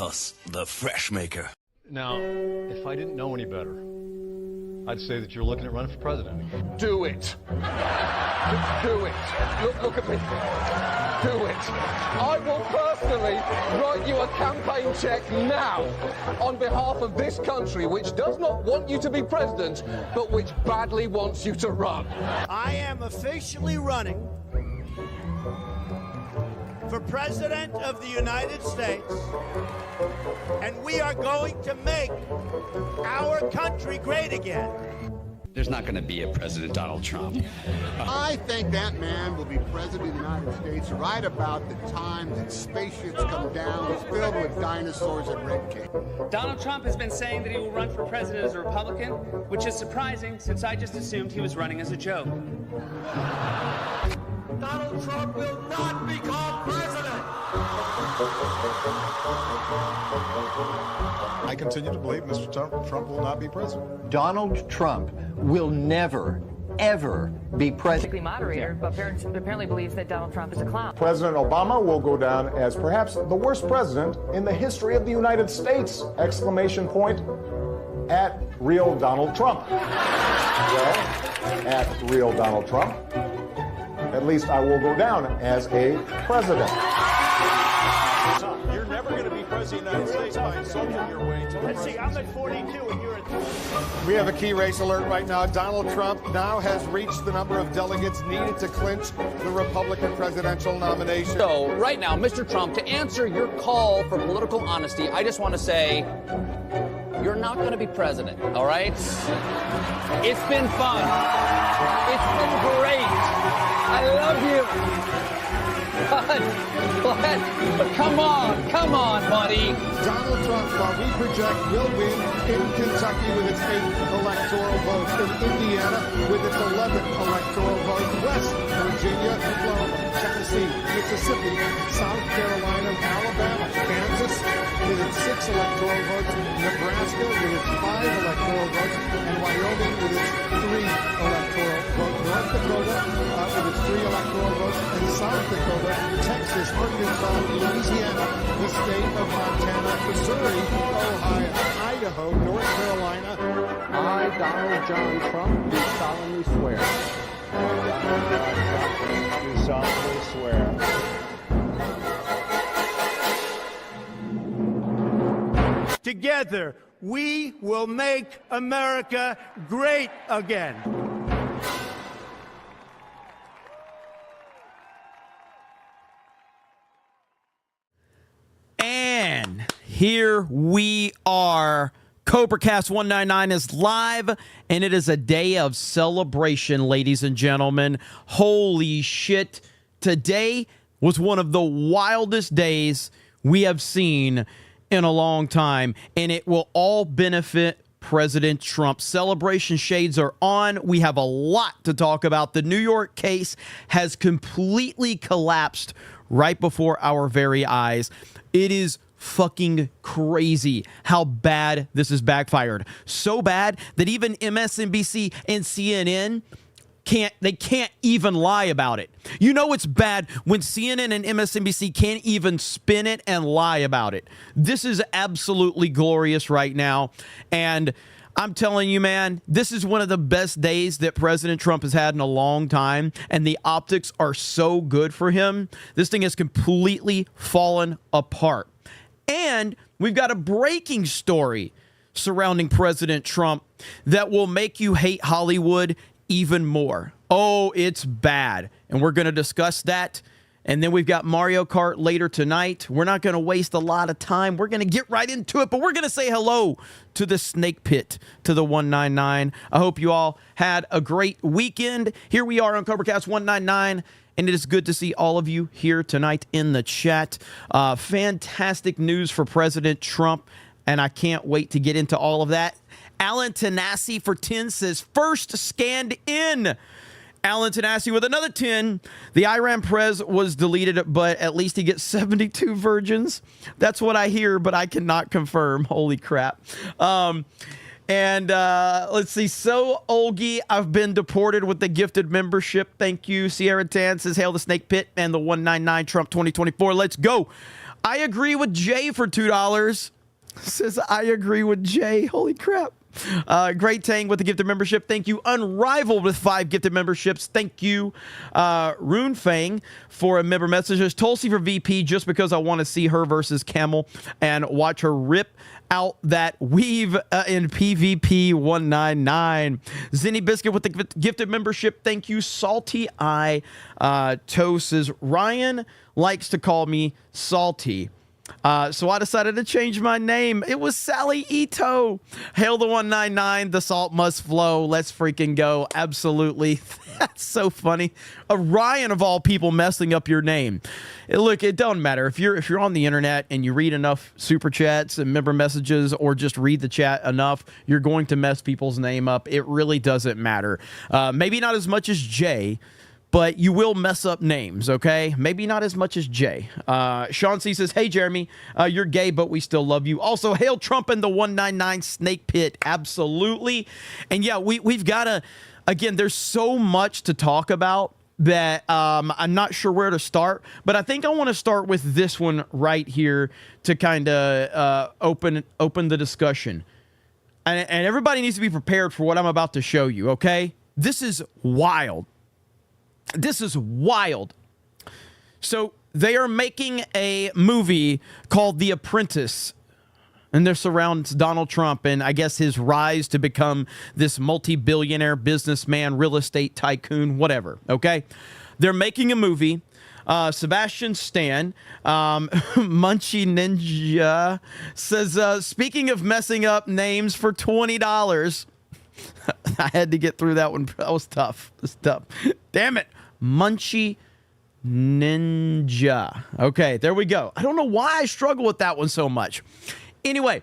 Mentos, the fresh maker. Now, if I didn't know any better, I'd say that you're looking at running for president again. Do it. Do it. Look at me. Do it. I will personally write you a campaign check now on behalf of this country, which does not want you to be president, but which badly wants you to run. I am officially running for President of the United States, and we are going to make our country great again. There's not going to be a President Donald Trump. I think that man will be president of the United States right about the time that spaceships come down filled with dinosaurs and red cake. Donald Trump has been saying that he will run for president as a Republican, which is surprising since I just assumed he was running as a joke. Donald Trump will not become president. I continue to believe Mr. Trump will not be president. Donald Trump will never, ever be president. Moderator, but apparently believes that Donald Trump is a clown. President Obama will go down as perhaps the worst president in the history of the United States! Exclamation point at real Donald Trump. Well, at real Donald Trump, at least I will go down as a president. You're never going to be president of the United States by insulting your way to Let's see, I'm at 42 and you're at 20. We have a key race alert right now. Donald Trump now has reached the number of delegates needed to clinch the Republican presidential nomination. So right now, Mr. Trump, to answer your call for political honesty, I just want to say, you're not going to be president, all right? It's been fun. It's been great. I love you. But come on, buddy. Donald Trump, while we project, will win in Kentucky with its 8th electoral vote, in Indiana with its 11th electoral vote, West Virginia, Oklahoma, Tennessee, Mississippi, South Carolina, Alabama, Kansas with its 6 electoral votes, Nebraska with its 5 electoral votes, and Wyoming with its 3 electoral votes, North Dakota with its 3 electoral votes, and South Dakota, Texas, Arkansas, Louisiana, the state of Montana, Missouri, Ohio, Idaho, North Carolina. I, Donald John Trump, do solemnly swear. I, Donald John Trump, do solemnly swear. Together, we will make America great again. And here we are. Cobra Cast 199 is live, and it is a day of celebration, ladies and gentlemen. Holy shit. Today was one of the wildest days we have seen in a long time, and it will all benefit President Trump. Celebration shades are on. We have a lot to talk about. The New York case has completely collapsed right before our very eyes. It is fucking crazy how bad this has backfired. So bad that even MSNBC and CNN can't even lie about it. You know it's bad when CNN and MSNBC can't even spin it and lie about it. This is absolutely glorious right now. And I'm telling you, man, this is one of the best days that President Trump has had in a long time, and the optics are so good for him. This thing has completely fallen apart. And we've got a breaking story surrounding President Trump that will make you hate Hollywood even more. Oh, it's bad. And we're going to discuss that. And then we've got Mario Kart later tonight. We're not going to waste a lot of time. We're going to get right into it, but we're going to say hello to the snake pit, to the 199. I hope you all had a great weekend. Here we are on Cobra Cast 199, and it is good to see all of you here tonight in the chat. Fantastic news for President Trump, and I can't wait to get into all of that. Alan Tanasi for 10 says, first scanned in. Alan Tanasi with another 10. The Iran Prez was deleted, but at least he gets 72 virgins. That's what I hear, but I cannot confirm. Holy crap. And let's see. So, Olgie, I've been deported with the gifted membership. Thank you. Sierra Tan says, hail the snake pit and the 199 Trump 2024. Let's go. I agree with Jay for $2. Says I agree with Jay. Holy crap. Great Tang with the gifted membership. Thank you. Unrivaled with 5 gifted memberships. Thank you. Rune Fang for a member message. There's Tulsi for VP just because I want to see her versus Camel and watch her rip out that weave in PvP 199. Zinny Biscuit with the gifted membership. Thank you. Salty Eye Toast says Ryan likes to call me Salty. So I decided to change my name. It was Sally Ito. Hail the 199. The salt must flow. Let's freaking go. Absolutely. That's so funny. Ryan of all people messing up your name. Look, it don't matter. If you're on the internet and you read enough super chats and member messages or just read the chat enough, you're going to mess people's name up. It really doesn't matter. Maybe not as much as Jay, but you will mess up names, okay? Maybe not as much as Jay. Sean C. says, hey, Jeremy, you're gay, but we still love you. Also, hail Trump in the 199 snake pit. Absolutely. And yeah, we've got to, again, there's so much to talk about that I'm not sure where to start, but I think I want to start with this one right here to kind of open the discussion. And everybody needs to be prepared for what I'm about to show you, okay? This is wild. This is wild. So they are making a movie called The Apprentice, and this surrounds Donald Trump and I guess his rise to become this multi-billionaire businessman, real estate tycoon, whatever, okay? They're making a movie. Sebastian Stan, Munchie Ninja, says, speaking of messing up names for $20, I had to get through that one. That was tough. It's tough. Damn it. Munchie Ninja. Okay, there we go. I don't know why I struggle with that one so much. Anyway,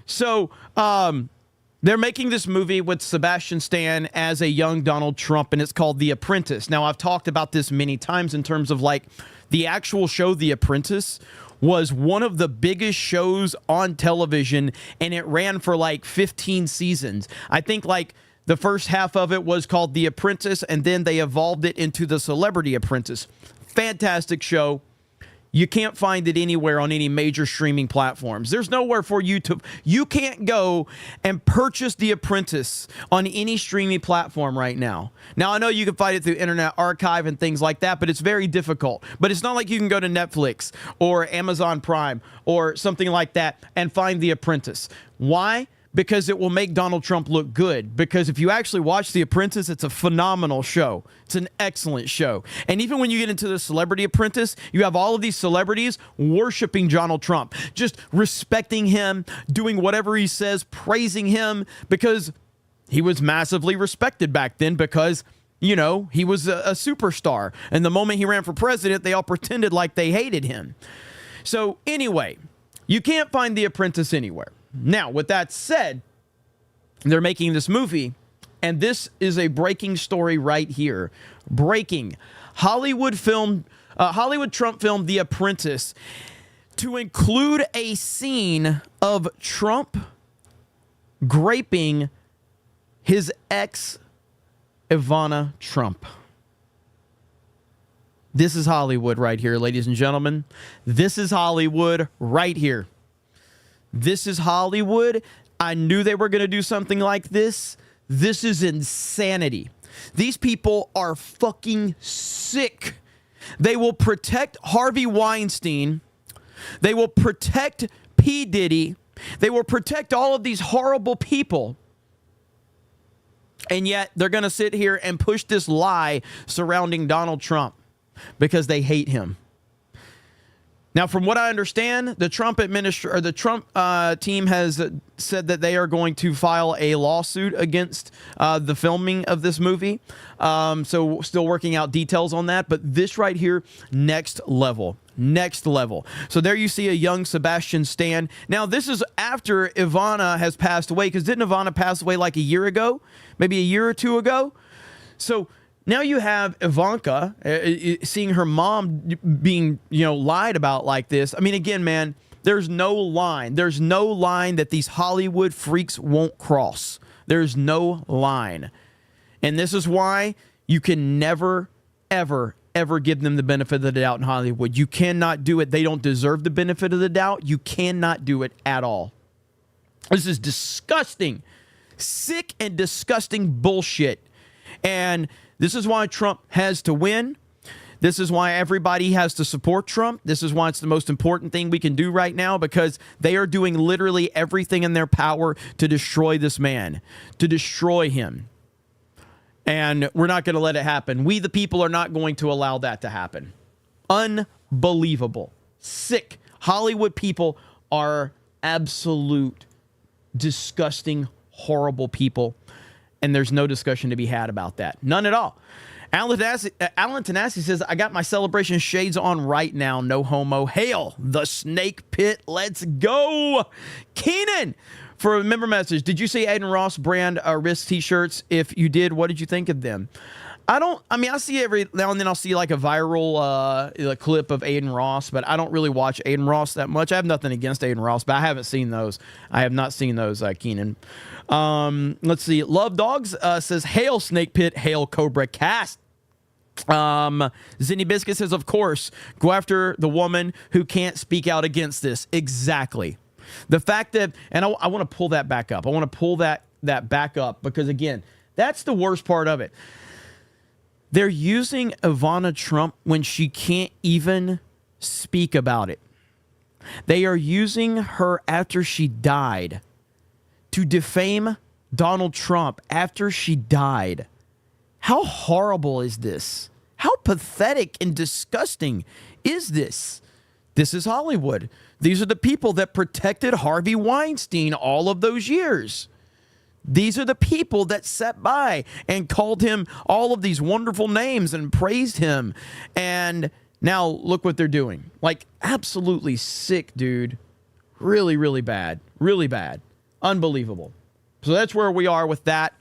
so they're making this movie with Sebastian Stan as a young Donald Trump, and it's called The Apprentice. Now, I've talked about this many times in terms of like the actual show The Apprentice was one of the biggest shows on television, and it ran for like 15 seasons. I think like the first half of it was called The Apprentice, and then they evolved it into The Celebrity Apprentice. Fantastic show. You can't find it anywhere on any major streaming platforms. There's nowhere for you to... You can't go and purchase The Apprentice on any streaming platform right now. Now, I know you can find it through Internet Archive and things like that, but it's very difficult. But it's not like you can go to Netflix or Amazon Prime or something like that and find The Apprentice. Why? Because it will make Donald Trump look good. Because if you actually watch The Apprentice, it's a phenomenal show. It's an excellent show. And even when you get into The Celebrity Apprentice, you have all of these celebrities worshiping Donald Trump, just respecting him, doing whatever he says, praising him, because he was massively respected back then because, you know, he was a superstar. And the moment he ran for president, they all pretended like they hated him. So anyway, you can't find The Apprentice anywhere. Now, with that said, they're making this movie, and this is a breaking story right here. Breaking. Hollywood Trump filmed The Apprentice to include a scene of Trump graping his ex, Ivana Trump. This is Hollywood right here, ladies and gentlemen. This is Hollywood right here. This is Hollywood. I knew they were going to do something like this. This is insanity. These people are fucking sick. They will protect Harvey Weinstein. They will protect P. Diddy. They will protect all of these horrible people. And yet they're going to sit here and push this lie surrounding Donald Trump because they hate him. Now, from what I understand, the Trump team has said that they are going to file a lawsuit against the filming of this movie. So still working out details on that. But this right here, next level. Next level. So there you see a young Sebastian Stan. Now, this is after Ivana has passed away, because didn't Ivana pass away like a year ago? Maybe a year or two ago? So now you have Ivanka seeing her mom being, lied about like this. I mean, again, man, there's no line. There's no line that these Hollywood freaks won't cross. There's no line. And this is why you can never, ever, ever give them the benefit of the doubt in Hollywood. You cannot do it. They don't deserve the benefit of the doubt. You cannot do it at all. This is disgusting, sick and disgusting bullshit. And this is why Trump has to win. This is why everybody has to support Trump. This is why it's the most important thing we can do right now, because they are doing literally everything in their power to destroy this man, to destroy him. And we're not going to let it happen. We, the people, are not going to allow that to happen. Unbelievable. Sick. Hollywood people are absolute, disgusting, horrible people. And there's no discussion to be had about that. None at all. Alan Tanassi says, I got my celebration shades on right now. No homo. Hail the snake pit. Let's go. Keenan, for a member message, did you see Aiden Ross brand wrist t-shirts? If you did, what did you think of them? I see every now and then I'll see like a viral clip of Aiden Ross, but I don't really watch Aiden Ross that much. I have nothing against Aiden Ross, but I haven't seen those. I have not seen those, Keenan. Let's see. Love Dogs says, hail Snake Pit, hail Cobra Cast. Zinni Biscuit says, of course, go after the woman who can't speak out against this. Exactly. The fact that, and I want to pull that back up. I want to pull that back up because, again, that's the worst part of it. They're using Ivana Trump when she can't even speak about it. They are using her after she died to defame Donald Trump after she died. How horrible is this? How pathetic and disgusting is this? This is Hollywood. These are the people that protected Harvey Weinstein all of those years. These are the people that sat by and called him all of these wonderful names and praised him. And now look what they're doing. Like, absolutely sick, dude. Really, really bad. Really bad. Unbelievable. So that's where we are with that.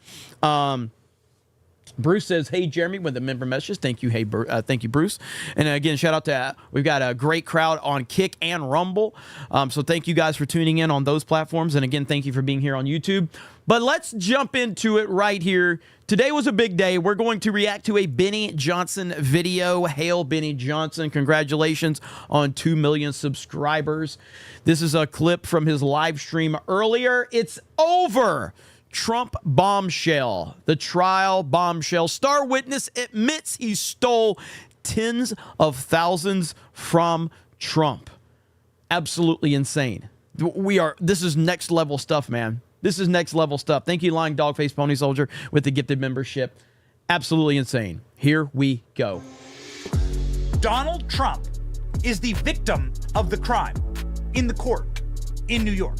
Bruce says, hey, Jeremy, with the member messages. Thank you. Hey, thank you, Bruce. And again, shout out to, we've got a great crowd on Kick and Rumble. So thank you guys for tuning in on those platforms. And again, thank you for being here on YouTube. But let's jump into it right here. Today was a big day. We're going to react to a Benny Johnson video. Hail Benny Johnson. Congratulations on 2 million subscribers. This is a clip from his live stream earlier. It's over. Trump bombshell. The trial bombshell. Star witness admits he stole tens of thousands from Trump. Absolutely insane. This is next level stuff, man. This is next level stuff. Thank you, Lying Dogface Pony Soldier, with the gifted membership. Absolutely insane. Here we go. Donald Trump is the victim of the crime in the court in New York.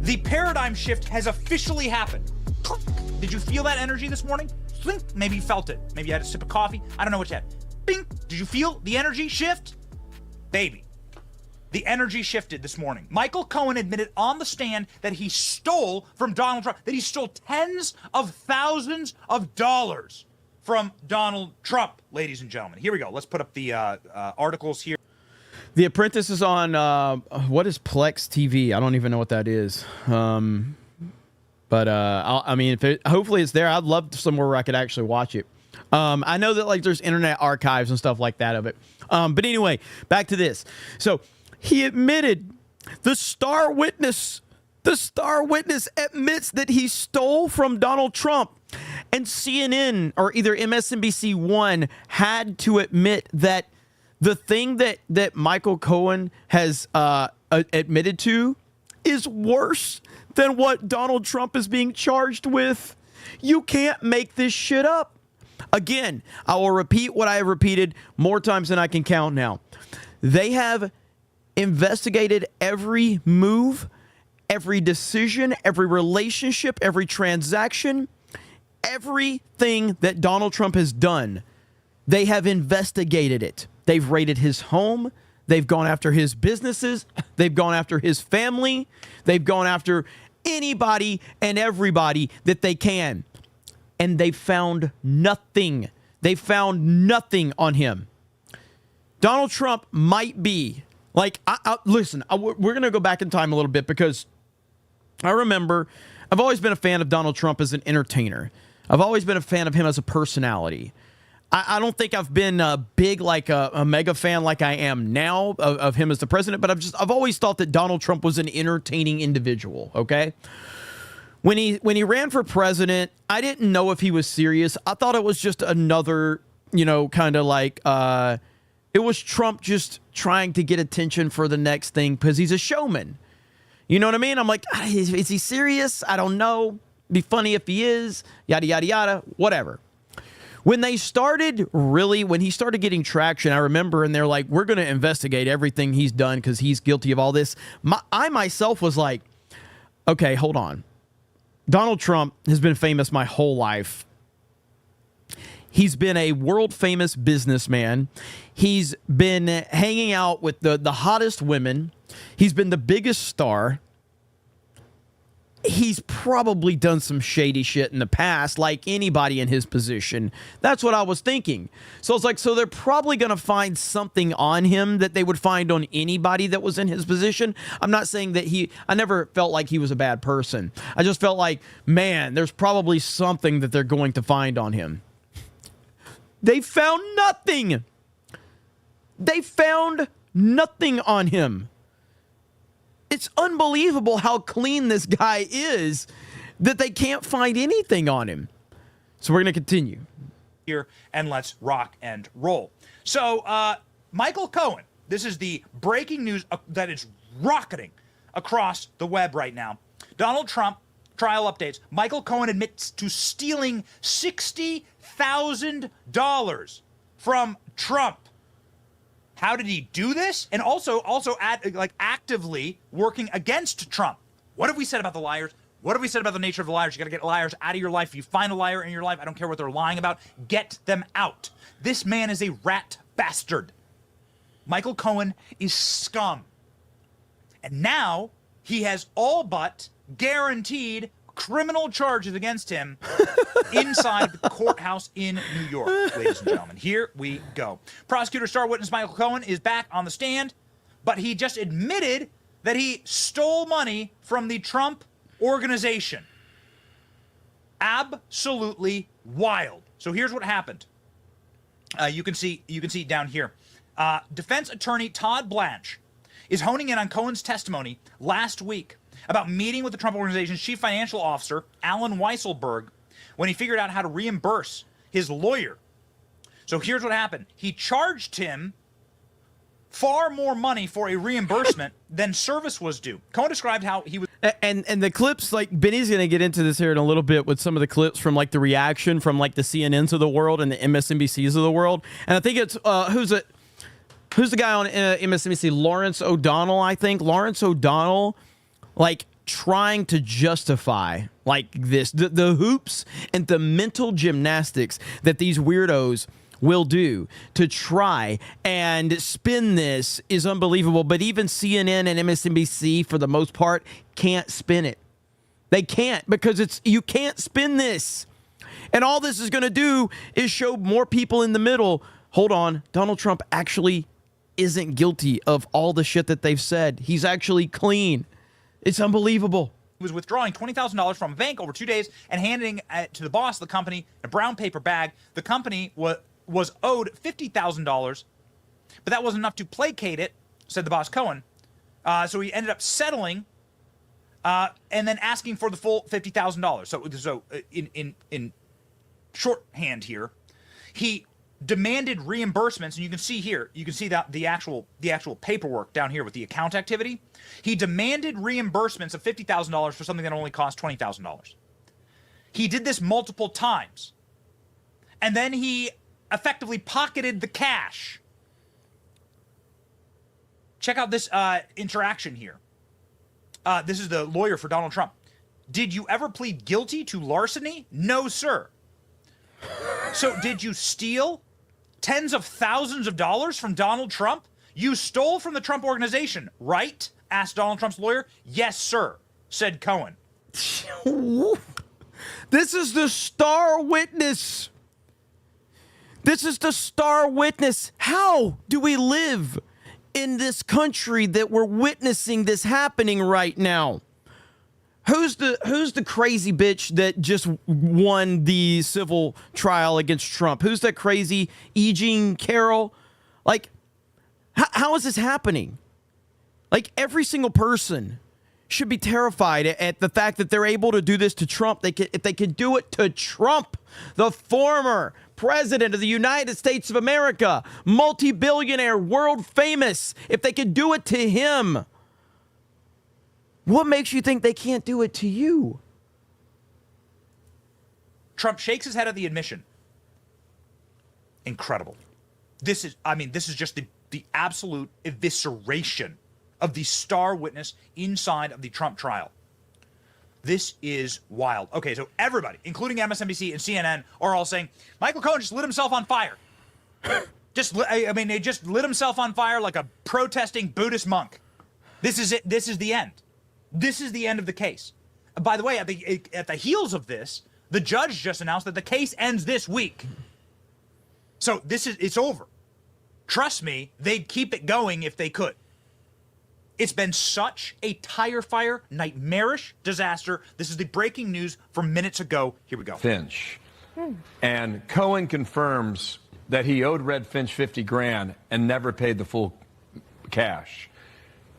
The paradigm shift has officially happened. Did you feel that energy this morning? Maybe you felt it. Maybe you had a sip of coffee. I don't know what you had. Bing! Did you feel the energy shift? Baby. The energy shifted this morning. Michael Cohen admitted on the stand that he stole from Donald Trump, that he stole tens of thousands of dollars from Donald Trump, ladies and gentlemen. Here we go. Let's put up the articles here. The Apprentice is on, what is Plex TV? I don't even know what that is. Hopefully it's there. I'd love somewhere where I could actually watch it. I know that like there's internet archives and stuff like that of it. But anyway, back to this. So he admitted, the star witness admits that he stole from Donald Trump. And CNN or either MSNBC1 had to admit that the thing that Michael Cohen has admitted to is worse than what Donald Trump is being charged with. You can't make this shit up. Again, I will repeat what I have repeated more times than I can count now. They have investigated every move, every decision, every relationship, every transaction, everything that Donald Trump has done. They have investigated it. They've raided his home. They've gone after his businesses. They've gone after his family. They've gone after anybody and everybody that they can. And they found nothing. They found nothing on him. Donald Trump might be, like, listen, we're going to go back in time a little bit because I remember I've always been a fan of Donald Trump as an entertainer. I've always been a fan of him as a personality. I don't think I've been big like a mega fan like I am now of him as the president, but I've always thought that Donald Trump was an entertaining individual, okay? When he ran for president, I didn't know if he was serious. I thought it was just another, kind of like it was Trump just trying to get attention for the next thing because he's a showman. You know what I mean? I'm like, is he serious? I don't know. Be funny if he is, yada, yada, yada, whatever. When he started getting traction, I remember, and they're like, we're going to investigate everything he's done because he's guilty of all this. I myself was like, okay, hold on. Donald Trump has been famous my whole life. He's been a world famous businessman. He's been hanging out with the hottest women. He's been the biggest star. He's probably done some shady shit in the past, like anybody in his position. That's what I was thinking. So I was like, so they're probably going to find something on him that they would find on anybody that was in his position. I'm not saying that I never felt like he was a bad person. I just felt like, man, there's probably something that they're going to find on him. They found nothing. They found nothing on him. It's unbelievable how clean this guy is that they can't find anything on him. So we're going to continue. Here, and let's rock and roll. So, Michael Cohen, this is the breaking news that is rocketing across the web right now. Donald Trump, trial updates. Michael Cohen admits to stealing $60,000 from Trump. How did he do this? And also actively working against Trump. What have we said about the liars? What have we said about the nature of the liars? You got to get liars out of your life. If you find a liar in your life, I don't care what they're lying about, get them out. This man is a rat bastard. Michael Cohen is scum. And now he has all but guaranteed criminal charges against him inside the courthouse in New York, ladies and gentlemen. Here we go. Prosecutor star witness Michael Cohen is back on the stand, but he just admitted that he stole money from the Trump organization. Absolutely wild. So here's what happened. You can see down here. Defense attorney Todd Blanche is honing in on Cohen's testimony last week about meeting with the Trump organization's chief financial officer, Alan Weisselberg, when he figured out how to reimburse his lawyer. So here's what happened. He charged him far more money for a reimbursement than service was due. Cohen described how he was... And the clips, like, Benny's going to get into this here in a little bit with some of the clips from, like, the reaction from, like, the CNNs of the world and the MSNBCs of the world. And I think it's, who's the guy on MSNBC? Lawrence O'Donnell, I think. Lawrence O'Donnell, like, trying to justify, like, this, the hoops and the mental gymnastics that these weirdos will do to try and spin this is unbelievable. But even CNN and MSNBC, for the most part, can't spin it. They can't, because you can't spin this. And all this is going to do is show more people in the middle. Hold on, Donald Trump actually isn't guilty of all the shit that they've said. He's actually clean. It's unbelievable. He was withdrawing $20,000 from a bank over 2 days and handing it to the boss of the company in a brown paper bag. The company was owed $50,000, but that wasn't enough to placate it, said the boss Cohen. So he ended up settling and then asking for the full $50,000. So in shorthand here, he demanded reimbursements, and you can see here, you can see that the actual paperwork down here with the account activity. He demanded reimbursements of $50,000 for something that only cost $20,000. He did this multiple times, and then he effectively pocketed the cash. Check out this interaction here. This is the lawyer for Donald Trump. Did you ever plead guilty to larceny? No, sir. So did you steal tens of thousands of dollars from Donald Trump? You stole from the Trump organization, right? Asked Donald Trump's lawyer. Yes, sir, said Cohen. This is the star witness. This is the star witness. How do we live in this country that we're witnessing this happening right now? Who's the crazy bitch that just won the civil trial against Trump? Who's that crazy E. Jean Carroll? Like, how is this happening? Like, every single person should be terrified at the fact that they're able to do this to Trump. If they could do it to Trump, the former president of the United States of America, multi-billionaire, world famous, if they could do it to him, what makes you think they can't do it to you? Trump shakes his head at the admission. Incredible. This is just the absolute evisceration of the star witness inside of the Trump trial. This is wild. Okay, so everybody, including MSNBC and CNN, are all saying, Michael Cohen just lit himself on fire. They just lit himself on fire like a protesting Buddhist monk. This is it. This is the end. This is the end of the case. By the way, at the heels of this, the judge just announced that the case ends this week. So it's over. Trust me, they'd keep it going if they could. It's been such a tire fire, nightmarish disaster. This is the breaking news from minutes ago. Here we go. Finch. And Cohen confirms that he owed Red Finch 50 grand and never paid the full cash.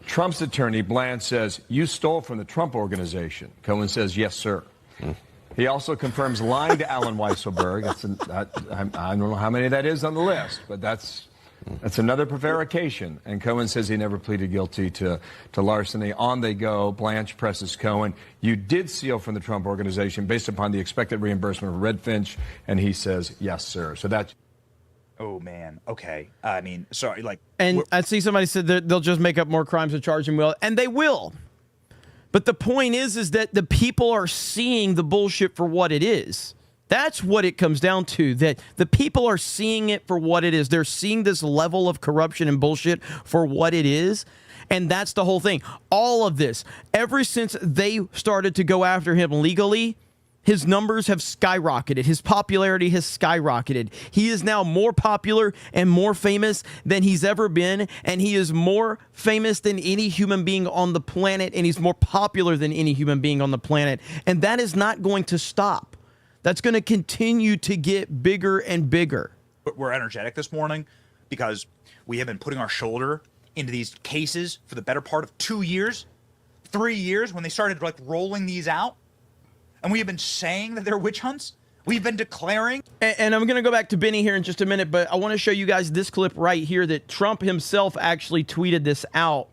Trump's attorney, Bland, says, you stole from the Trump Organization. Cohen says, yes, sir. He also confirms lying to Alan Weisselberg. I don't know how many that is on the list, but that's another prevarication. And Cohen says he never pleaded guilty to larceny. On they go. Blanche presses Cohen. You did steal from the Trump Organization based upon the expected reimbursement of Red Finch. And he says, yes, sir. So that's... Oh, man. Okay. I mean, sorry. And I see somebody said that they'll just make up more crimes to charge him with, and they will. But the point is that the people are seeing the bullshit for what it is. That's what it comes down to, that the people are seeing it for what it is. They're seeing this level of corruption and bullshit for what it is. And that's the whole thing. All of this, ever since they started to go after him legally, his numbers have skyrocketed. His popularity has skyrocketed. He is now more popular and more famous than he's ever been. And he is more famous than any human being on the planet. And he's more popular than any human being on the planet. And that is not going to stop. That's going to continue to get bigger and bigger. We're energetic this morning because we have been putting our shoulder into these cases for the better part of 2 years, 3 years, when they started rolling these out. And we have been saying that they're witch hunts. We've been declaring. And I'm going to go back to Benny here in just a minute, but I want to show you guys this clip right here that Trump himself actually tweeted this out.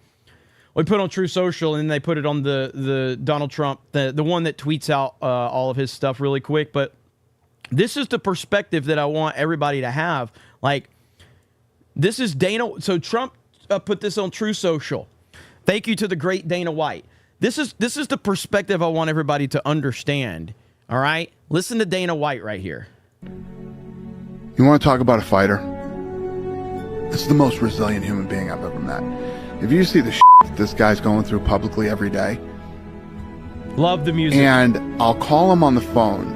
We put on True Social, and then they put it on the Donald Trump, the one that tweets out all of his stuff really quick. But this is the perspective that I want everybody to have. Like, this is Dana. So Trump put this on True Social. Thank you to the great Dana White. This is the perspective I want everybody to understand. All right? Listen to Dana White right here. You want to talk about a fighter? This is the most resilient human being I've ever met. If you see the shit that this guy's going through publicly every day. Love the music. And I'll call him on the phone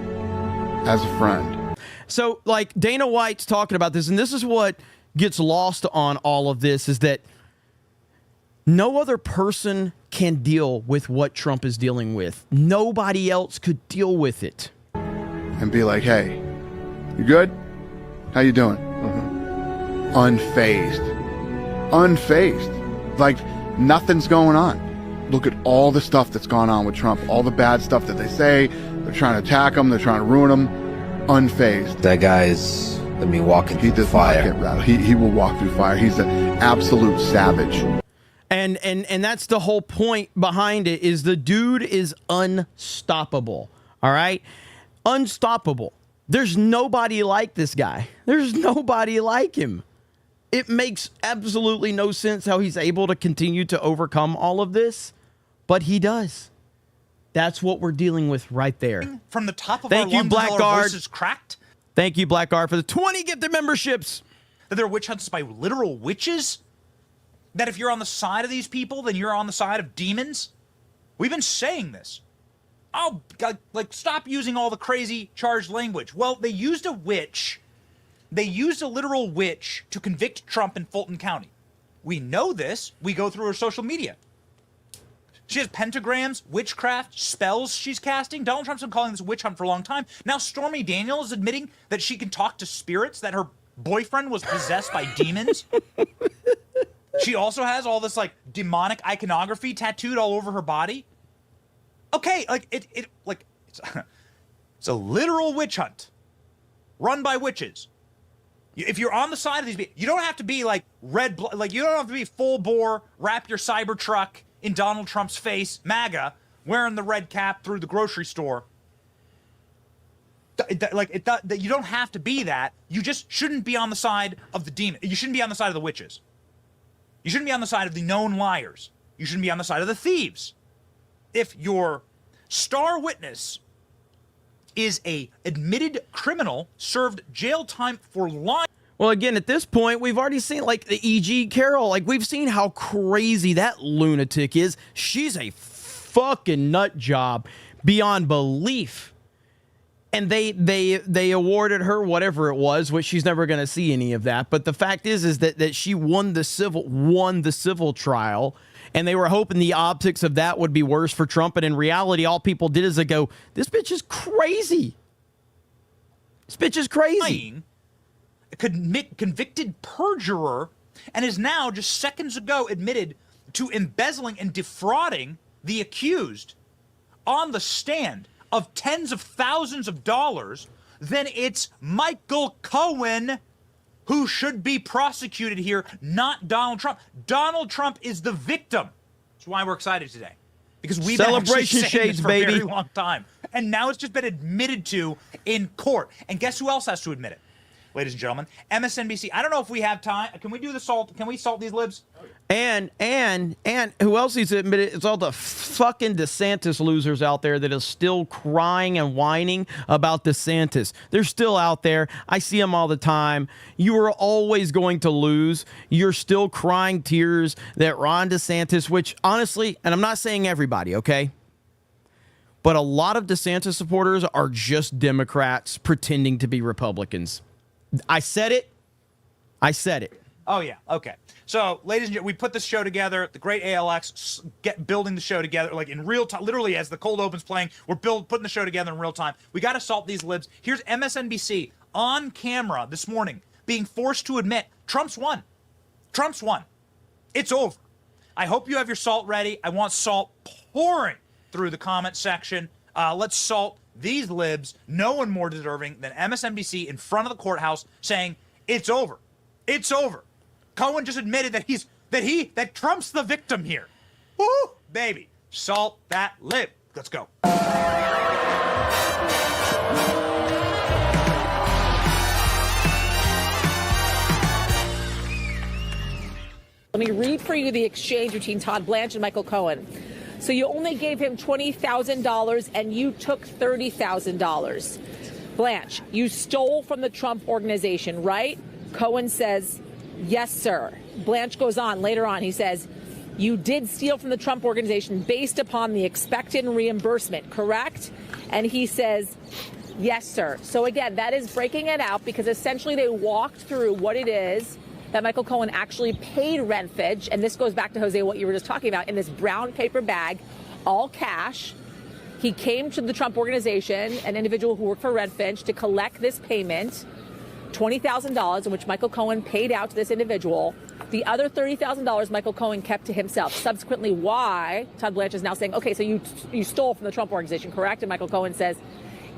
as a friend. So, Dana White's talking about this, and this is what gets lost on all of this, is that no other person can deal with what Trump is dealing with. Nobody else could deal with it. And be like, hey, you good? How you doing? Unfazed. Like nothing's going on. Look at all the stuff that's gone on with Trump, all the bad stuff that they say. They're trying to attack him. They're trying to ruin him. Unfazed. That guy is, walking through fire. He does not get rattled. He will walk through fire. He's an absolute savage. And that's the whole point behind it, is the dude is unstoppable. All right? Unstoppable. There's nobody like this guy. There's nobody like him. It makes absolutely no sense how he's able to continue to overcome all of this, but he does. That's what we're dealing with right there. From the top of our lungs, our voices cracked. Thank you, Blackguard, for the 20 gifted memberships. That they're witch hunts by literal witches? That if you're on the side of these people, then you're on the side of demons? We've been saying this. Oh, stop using all the crazy charged language. Well, they used a witch. They used a literal witch to convict Trump in Fulton County. We know this. We go through our social media. She has pentagrams, witchcraft, spells she's casting. Donald Trump's been calling this a witch hunt for a long time. Now Stormy Daniels is admitting that she can talk to spirits, that her boyfriend was possessed by demons. She also has all this, like, demonic iconography tattooed all over her body. Okay, like, it's a literal witch hunt run by witches. If you're on the side of these people, you don't have to be, like, you don't have to be full bore, wrap your Cybertruck in Donald Trump's face, MAGA, wearing the red cap through the grocery store. You don't have to be that. You just shouldn't be on the side of the demon. You shouldn't be on the side of the witches. You shouldn't be on the side of the known liars. You shouldn't be on the side of the thieves. If your star witness is a admitted criminal, served jail time for lying. Well, again, at this point, we've already seen, like, the E.G. Carroll. Like, we've seen how crazy that lunatic is. She's a fucking nut job beyond belief. And they awarded her whatever it was, which she's never going to see any of that. But the fact is that she won the civil trial, and they were hoping the optics of that would be worse for Trump. And in reality, all people did is they go, this bitch is crazy. This bitch is crazy. A convicted perjurer, and is now just seconds ago admitted to embezzling and defrauding the accused on the stand of tens of thousands of dollars, then it's Michael Cohen who should be prosecuted here, not Donald Trump. Donald Trump is the victim. That's why we're excited today. Because we've been celebration shades, for baby, a very long time. And now it's just been admitted to in court. And guess who else has to admit it? Ladies and gentlemen, MSNBC. I don't know if we have time. Can we do the salt? Can we salt these libs? And who else needs to admit it? It's all the fucking DeSantis losers out there that is still crying and whining about DeSantis. They're still out there. I see them all the time. You are always going to lose. You're still crying tears that Ron DeSantis, which honestly, and I'm not saying everybody, okay? But a lot of DeSantis supporters are just Democrats pretending to be Republicans. I said it. Oh, yeah. Okay. So, ladies and gentlemen, we put this show together. The great ALX building the show together, like in real time, literally as the cold open's playing. We're putting the show together in real time. We got to salt these libs. Here's MSNBC on camera this morning being forced to admit Trump's won. Trump's won. It's over. I hope you have your salt ready. I want salt pouring through the comment section. Let's salt these libs, no one more deserving than MSNBC in front of the courthouse saying, it's over. It's over. Cohen just admitted that Trump's the victim here. Woo, baby. Salt that lib. Let's go. Let me read for you the exchange between Todd Blanche and Michael Cohen. So you only gave him $20,000 and you took $30,000. Blanche, you stole from the Trump organization, right? Cohen says, yes, sir. Blanche goes on later on. He says, you did steal from the Trump organization based upon the expected reimbursement, correct? And he says, yes, sir. So again, that is breaking it out because essentially they walked through what it is that Michael Cohen actually paid Renfridge, and this goes back to, Jose, what you were just talking about, in this brown paper bag, all cash. He came to the Trump organization, an individual who worked for Renfridge, to collect this payment, $20,000, in which Michael Cohen paid out to this individual. The other $30,000 Michael Cohen kept to himself. Subsequently, why Todd Blanche is now saying, okay, so you stole from the Trump organization, correct? And Michael Cohen says,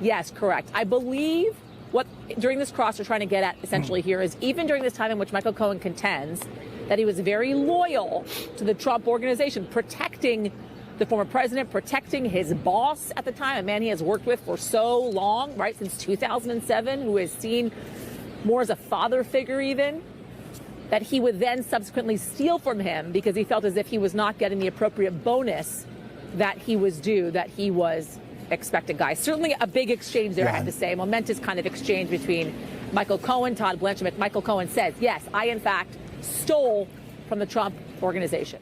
yes, correct. I believe what during this cross they're trying to get at essentially here is even during this time in which Michael Cohen contends that he was very loyal to the Trump organization, protecting the former president, protecting his boss at the time, a man he has worked with for so long, right, since 2007, who is seen more as a father figure even, that he would then subsequently steal from him because he felt as if he was not getting the appropriate bonus that he was due, that he was expected, guys. Certainly a big exchange there, I have to say. A momentous kind of exchange between Michael Cohen, Todd Blanche. Michael Cohen says, yes, I, in fact, stole from the Trump organization.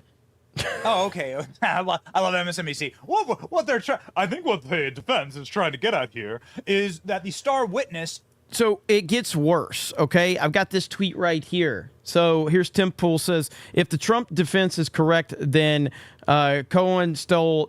Oh, okay. I love MSNBC. What they're I think what the defense is trying to get at here is that the star witness So it gets worse, okay? I've got this tweet right here. So here's Tim Pool says, if the Trump defense is correct, then Cohen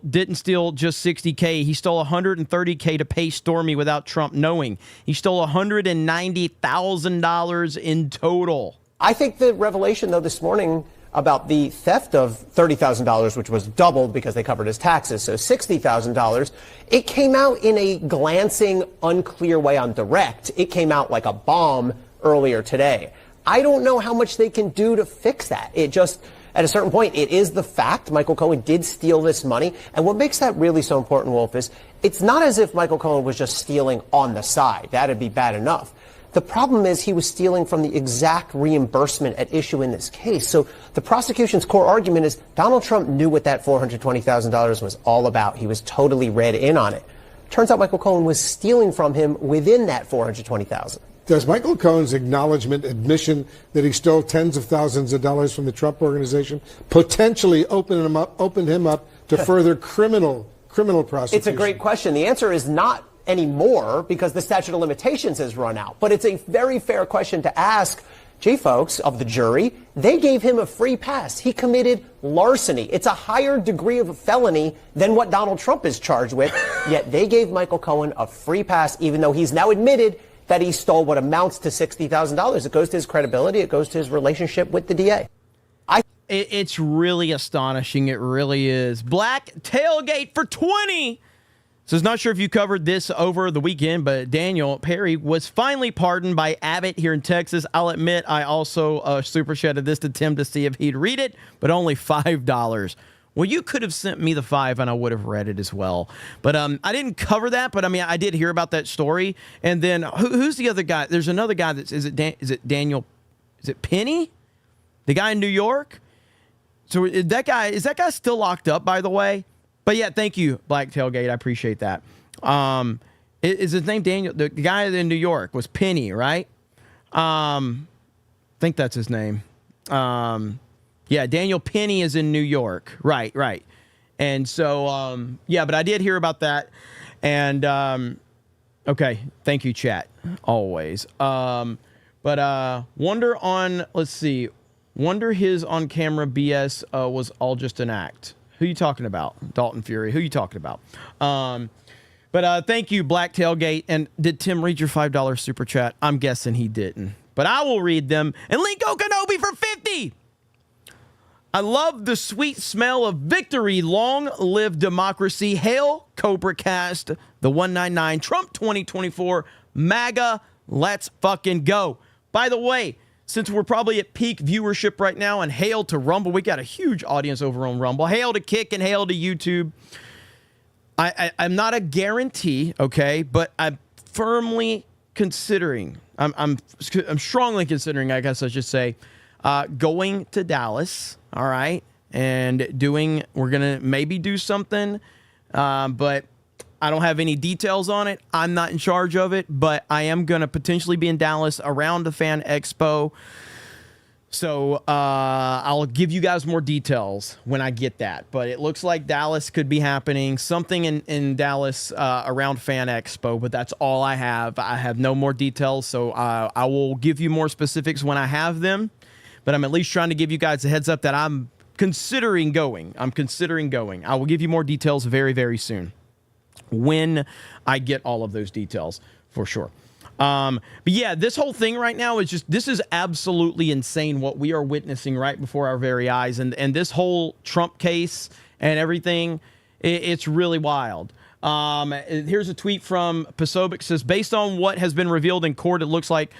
didn't steal just $60K. He stole $130K to pay Stormy without Trump knowing. He stole $190,000 in total. I think the revelation, though, this morning about the theft of $30,000, which was doubled because they covered his taxes, so $60,000, it came out in a glancing, unclear way on direct. It came out like a bomb earlier today. I don't know how much they can do to fix that. It just, at a certain point, it is the fact Michael Cohen did steal this money. And what makes that really so important, Wolf, is it's not as if Michael Cohen was just stealing on the side. That'd be bad enough. The problem is he was stealing from the exact reimbursement at issue in this case. So the prosecution's core argument is Donald Trump knew what that $420,000 was all about. He was totally read in on it. Turns out Michael Cohen was stealing from him within that $420,000. Does Michael Cohen's admission that he stole tens of thousands of dollars from the Trump organization potentially open him up to further criminal prosecution? It's a great question. The answer is not anymore because the statute of limitations has run out. But it's a very fair question to ask. Gee, folks, of the jury, they gave him a free pass. He committed larceny. It's a higher degree of a felony than what Donald Trump is charged with. Yet they gave Michael Cohen a free pass, even though he's now admitted that he stole what amounts to $60,000. It goes to his credibility. It goes to his relationship with the DA. It's really astonishing. It really is. Black tailgate for 20. So, not sure if you covered this over the weekend, but Daniel Perry was finally pardoned by Abbott here in Texas. I'll admit I also super chatted this to Tim to see if he'd read it, but only $5. Well, you could have sent me the $5 and I would have read it as well. But I didn't cover that, but I mean, I did hear about that story. And then who's the other guy? There's another guy is it Daniel? Is it Penny? The guy in New York? So is that guy still locked up, by the way? But yeah, thank you, Black Tailgate. I appreciate that. Is his name Daniel? The guy in New York was Penny, right? I think that's his name. Yeah, Daniel Penny is in New York. Right. And so, yeah, but I did hear about that. And, okay, thank you, chat, always. But Wonder his on-camera BS was all just an act. Who you talking about? Dalton Fury. Who you talking about? But thank you, Black Tailgate. And did Tim read your $5 super chat? I'm guessing he didn't. But I will read them. And Link Okanobi for 50. I love the sweet smell of victory. Long live democracy. Hail Cobra Cast, the 199, Trump 2024, MAGA. Let's fucking go. By the way, since we're probably at peak viewership right now, and hail to Rumble. We got a huge audience over on Rumble. Hail to Kick and hail to YouTube. I'm not a guarantee, okay, but I'm firmly considering, I'm strongly considering, I guess I should say, going to Dallas, all right, and we're going to maybe do something, but I don't have any details on it. I'm not in charge of it, but I am going to potentially be in Dallas around the Fan Expo. So I'll give you guys more details when I get that. But it looks like Dallas could be happening. Something in Dallas around Fan Expo, but that's all I have. I have no more details, so I will give you more specifics when I have them. But I'm at least trying to give you guys a heads up that I'm considering going. I will give you more details very, very soon, when I get all of those details, for sure. But yeah, this whole thing right now is this is absolutely insane what we are witnessing right before our very eyes. And this whole Trump case and everything, it's really wild. Here's a tweet from Pasobic. Says, based on what has been revealed in court, it looks like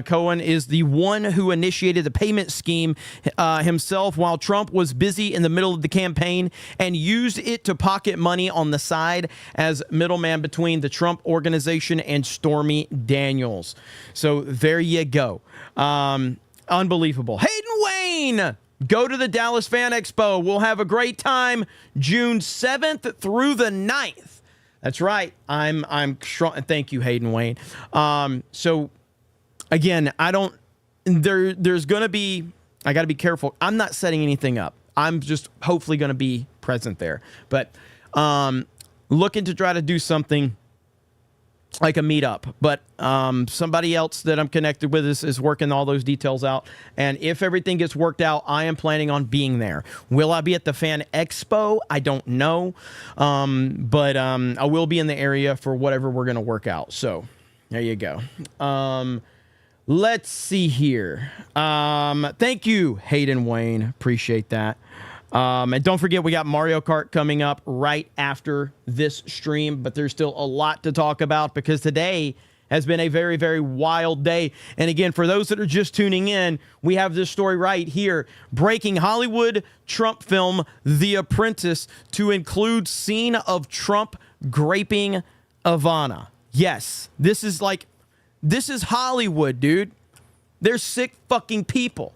Cohen is the one who initiated the payment scheme himself while Trump was busy in the middle of the campaign and used it to pocket money on the side as middleman between the Trump organization and Stormy Daniels. So there you go. Unbelievable. Hayden Wayne! Go to the Dallas Fan Expo. We'll have a great time June 7th through the 9th. That's right. I'm strong. Thank you, Hayden Wayne. So again, there's going to be, I got to be careful. I'm not setting anything up. I'm just hopefully going to be present there, but looking to try to do something like a meetup, but somebody else that I'm connected with is working all those details out. And if everything gets worked out, I am planning on being there. Will I be at the Fan Expo? I don't know, but I will be in the area for whatever we're going to work out. So there you go. Let's see here. Thank you, Hayden Wayne. Appreciate that. And don't forget, we got Mario Kart coming up right after this stream, but there's still a lot to talk about because today has been a very, very wild day. And again, for those that are just tuning in, we have this story right here. Breaking Hollywood Trump film The Apprentice to include scene of Trump graping Ivana. Yes, this is Hollywood, dude. They're sick fucking people.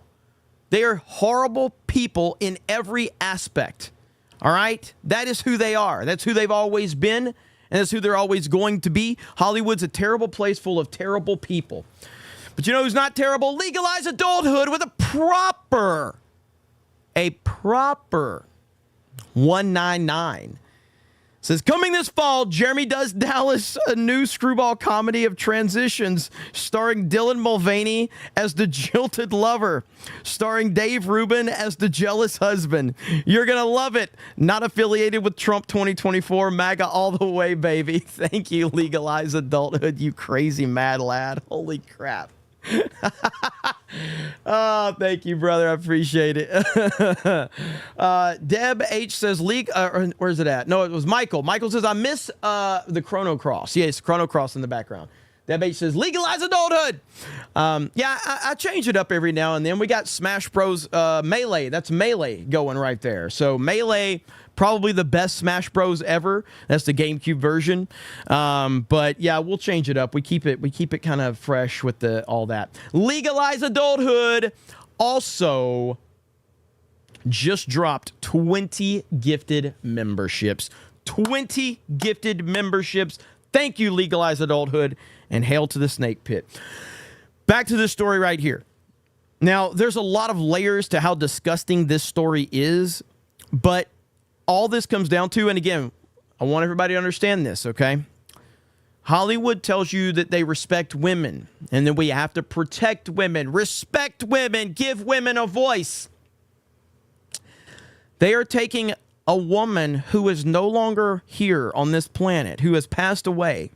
They are horrible people in every aspect. All right? That is who they are. That's who they've always been, and that's who they're always going to be. Hollywood's a terrible place full of terrible people. But you know who's not terrible? Legalize adulthood with a proper 199. Says, coming this fall, Jeremy Does Dallas, a new screwball comedy of transitions starring Dylan Mulvaney as the jilted lover, starring Dave Rubin as the jealous husband. You're going to love it. Not affiliated with Trump 2024, MAGA all the way, baby. Thank you, Legalize Adulthood, you crazy mad lad. Holy crap. Oh, thank you, brother. I appreciate it. Deb H says, where's it at? No, it was Michael. Michael says, I miss the Chrono Cross. Yes, Chrono Cross in the background. Deb H says, legalize adulthood. Yeah, I change it up every now and then. We got Smash Bros. Melee. That's Melee going right there. So Melee, probably the best Smash Bros. Ever. That's the GameCube version. But yeah, we'll change it up. We keep it kind of fresh with all that. Legalize adulthood. Also, just dropped 20 gifted memberships. 20 gifted memberships. Thank you, Legalize Adulthood, and hail to the snake pit. Back to this story right here. Now, there's a lot of layers to how disgusting this story is, but all this comes down to, and again, I want everybody to understand this, okay? Hollywood tells you that they respect women, and that we have to protect women, respect women, give women a voice. They are taking a woman who is no longer here on this planet, who has passed away.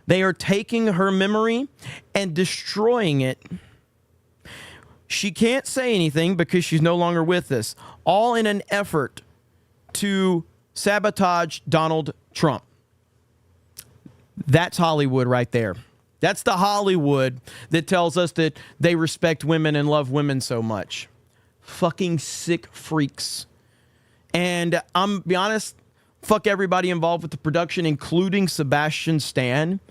They are taking her memory and destroying it. She can't say anything because she's no longer with us, all in an effort to sabotage Donald Trump. That's Hollywood right there. That's the Hollywood that tells us that they respect women and love women so much. Fucking sick freaks. And I'm be honest, fuck everybody involved with the production, including Sebastian Stan.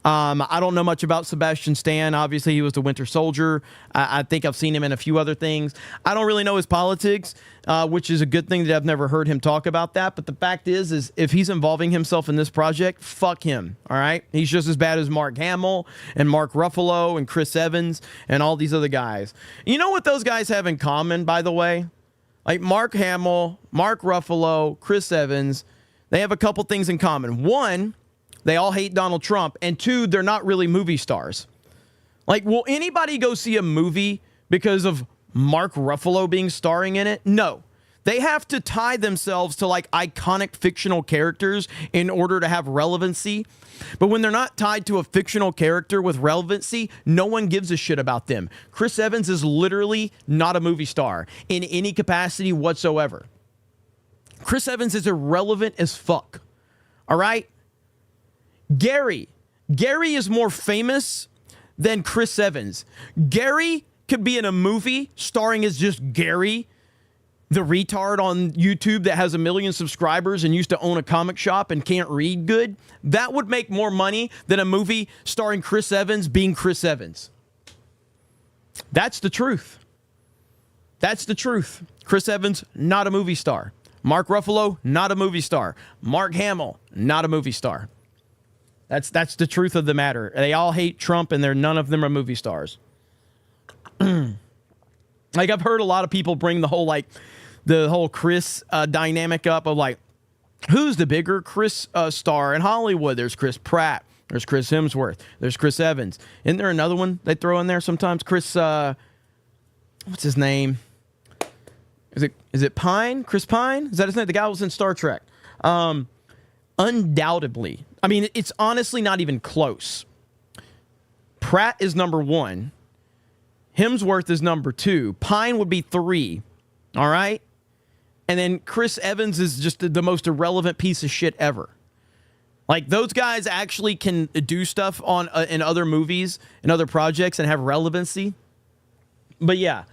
I don't know much about Sebastian Stan. Obviously, he was the Winter Soldier. I think I've seen him in a few other things. I don't really know his politics, which is a good thing that I've never heard him talk about that. But the fact is if he's involving himself in this project, fuck him, all right? He's just as bad as Mark Hamill and Mark Ruffalo and Chris Evans and all these other guys. You know what those guys have in common, by the way? Like Mark Hamill, Mark Ruffalo, Chris Evans, they have a couple things in common. One, they all hate Donald Trump. And two, they're not really movie stars. Like, will anybody go see a movie because of Mark Ruffalo being starring in it? No. They have to tie themselves to like iconic fictional characters in order to have relevancy. But when they're not tied to a fictional character with relevancy, no one gives a shit about them. Chris Evans is literally not a movie star in any capacity whatsoever. Chris Evans is irrelevant as fuck. All right? Gary is more famous than Chris Evans. Gary could be in a movie starring as just Gary, the retard on YouTube that has 1 million subscribers and used to own a comic shop and can't read good. That would make more money than a movie starring Chris Evans being Chris Evans. That's the truth. That's the truth. Chris Evans, not a movie star. Mark Ruffalo, not a movie star. Mark Hamill, not a movie star. That's the truth of the matter. They all hate Trump and none of them are movie stars. Like, I've heard a lot of people bring the whole Chris dynamic up of like, Who's the bigger Chris star in Hollywood? There's Chris Pratt. There's Chris Hemsworth. There's Chris Evans. Isn't there another one they throw in there sometimes? Chris, what's his name? Is it Pine? Chris Pine? Is that his name? The guy who was in Star Trek. Undoubtedly. I mean, it's honestly not even close. Pratt is number 1. Hemsworth is number 2. Pine would be 3. All right? And then Chris Evans is just the most irrelevant piece of shit ever. Like, those guys actually can do stuff on in other movies and other projects and have relevancy. But yeah,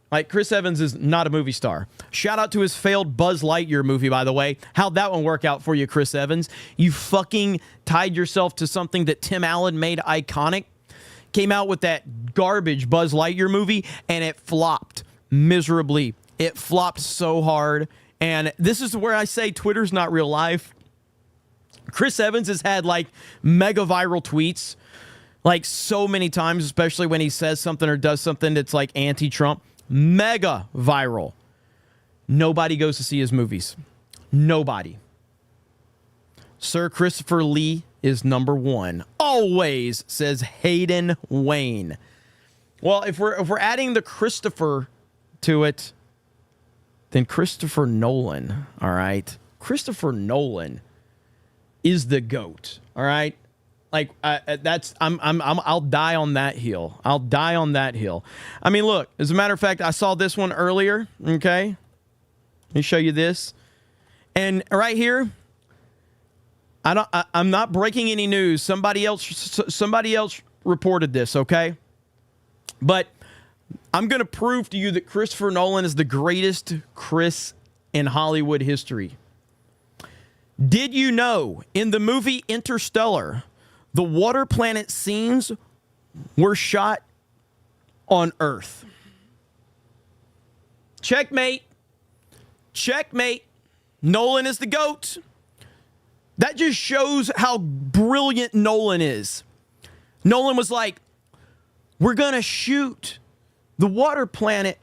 like, Chris Evans is not a movie star. Shout out to his failed Buzz Lightyear movie, by the way. How'd that one work out for you, Chris Evans? You fucking tied yourself to something that Tim Allen made iconic. Came out with that garbage Buzz Lightyear movie, and it flopped miserably. It flopped so hard. And this is where I say Twitter's not real life. Chris Evans has had, like, mega viral tweets, like, so many times, especially when he says something or does something that's, like, anti-Trump. Mega viral. Nobody goes to see his movies. Nobody. Sir Christopher Lee is number 1. Always, says Hayden Wayne. Well, if we're adding the Christopher to it, then Christopher Nolan, all right? Christopher Nolan is the GOAT, all right? Like, I'll die on that hill. I'll die on that hill. I mean, look, as a matter of fact, I saw this one earlier, okay? Let me show you this. And right here, I'm not breaking any news. Somebody else reported this, okay? But I'm going to prove to you that Christopher Nolan is the greatest Chris in Hollywood history. Did you know in the movie Interstellar, the water planet scenes were shot on Earth? Checkmate. Checkmate. Nolan is the GOAT. That just shows how brilliant Nolan is. Nolan was like, we're going to shoot the water planet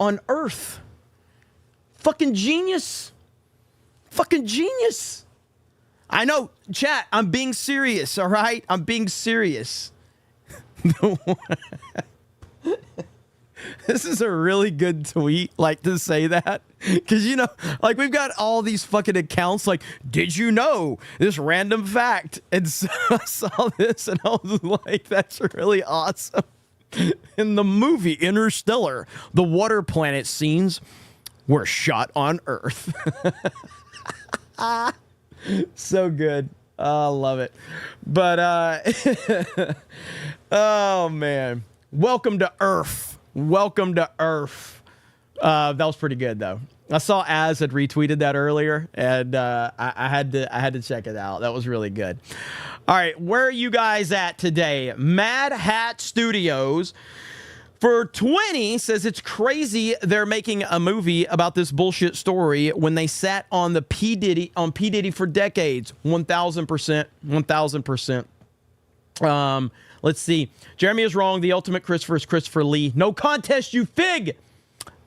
on Earth. Fucking genius. Fucking genius. I know, chat, I'm being serious, all right? I'm being serious. This is a really good tweet, like, to say that. Because, you know, like, we've got all these fucking accounts, like, did you know this random fact? And so I saw this, and I was like, that's really awesome. In the movie Interstellar, the water planet scenes were shot on Earth. So good. I love it. But, oh, man. Welcome to Earth. Welcome to Earth. That was pretty good, though. I saw Az had retweeted that earlier, and I had to check it out. That was really good. All right, where are you guys at today? Mad Hat Studios for 20 says it's crazy they're making a movie about this bullshit story when they sat on the P. Diddy for decades. 1,000%. 1,000%. Let's see. Jeremy is wrong. The ultimate Christopher is Christopher Lee. No contest, you fig.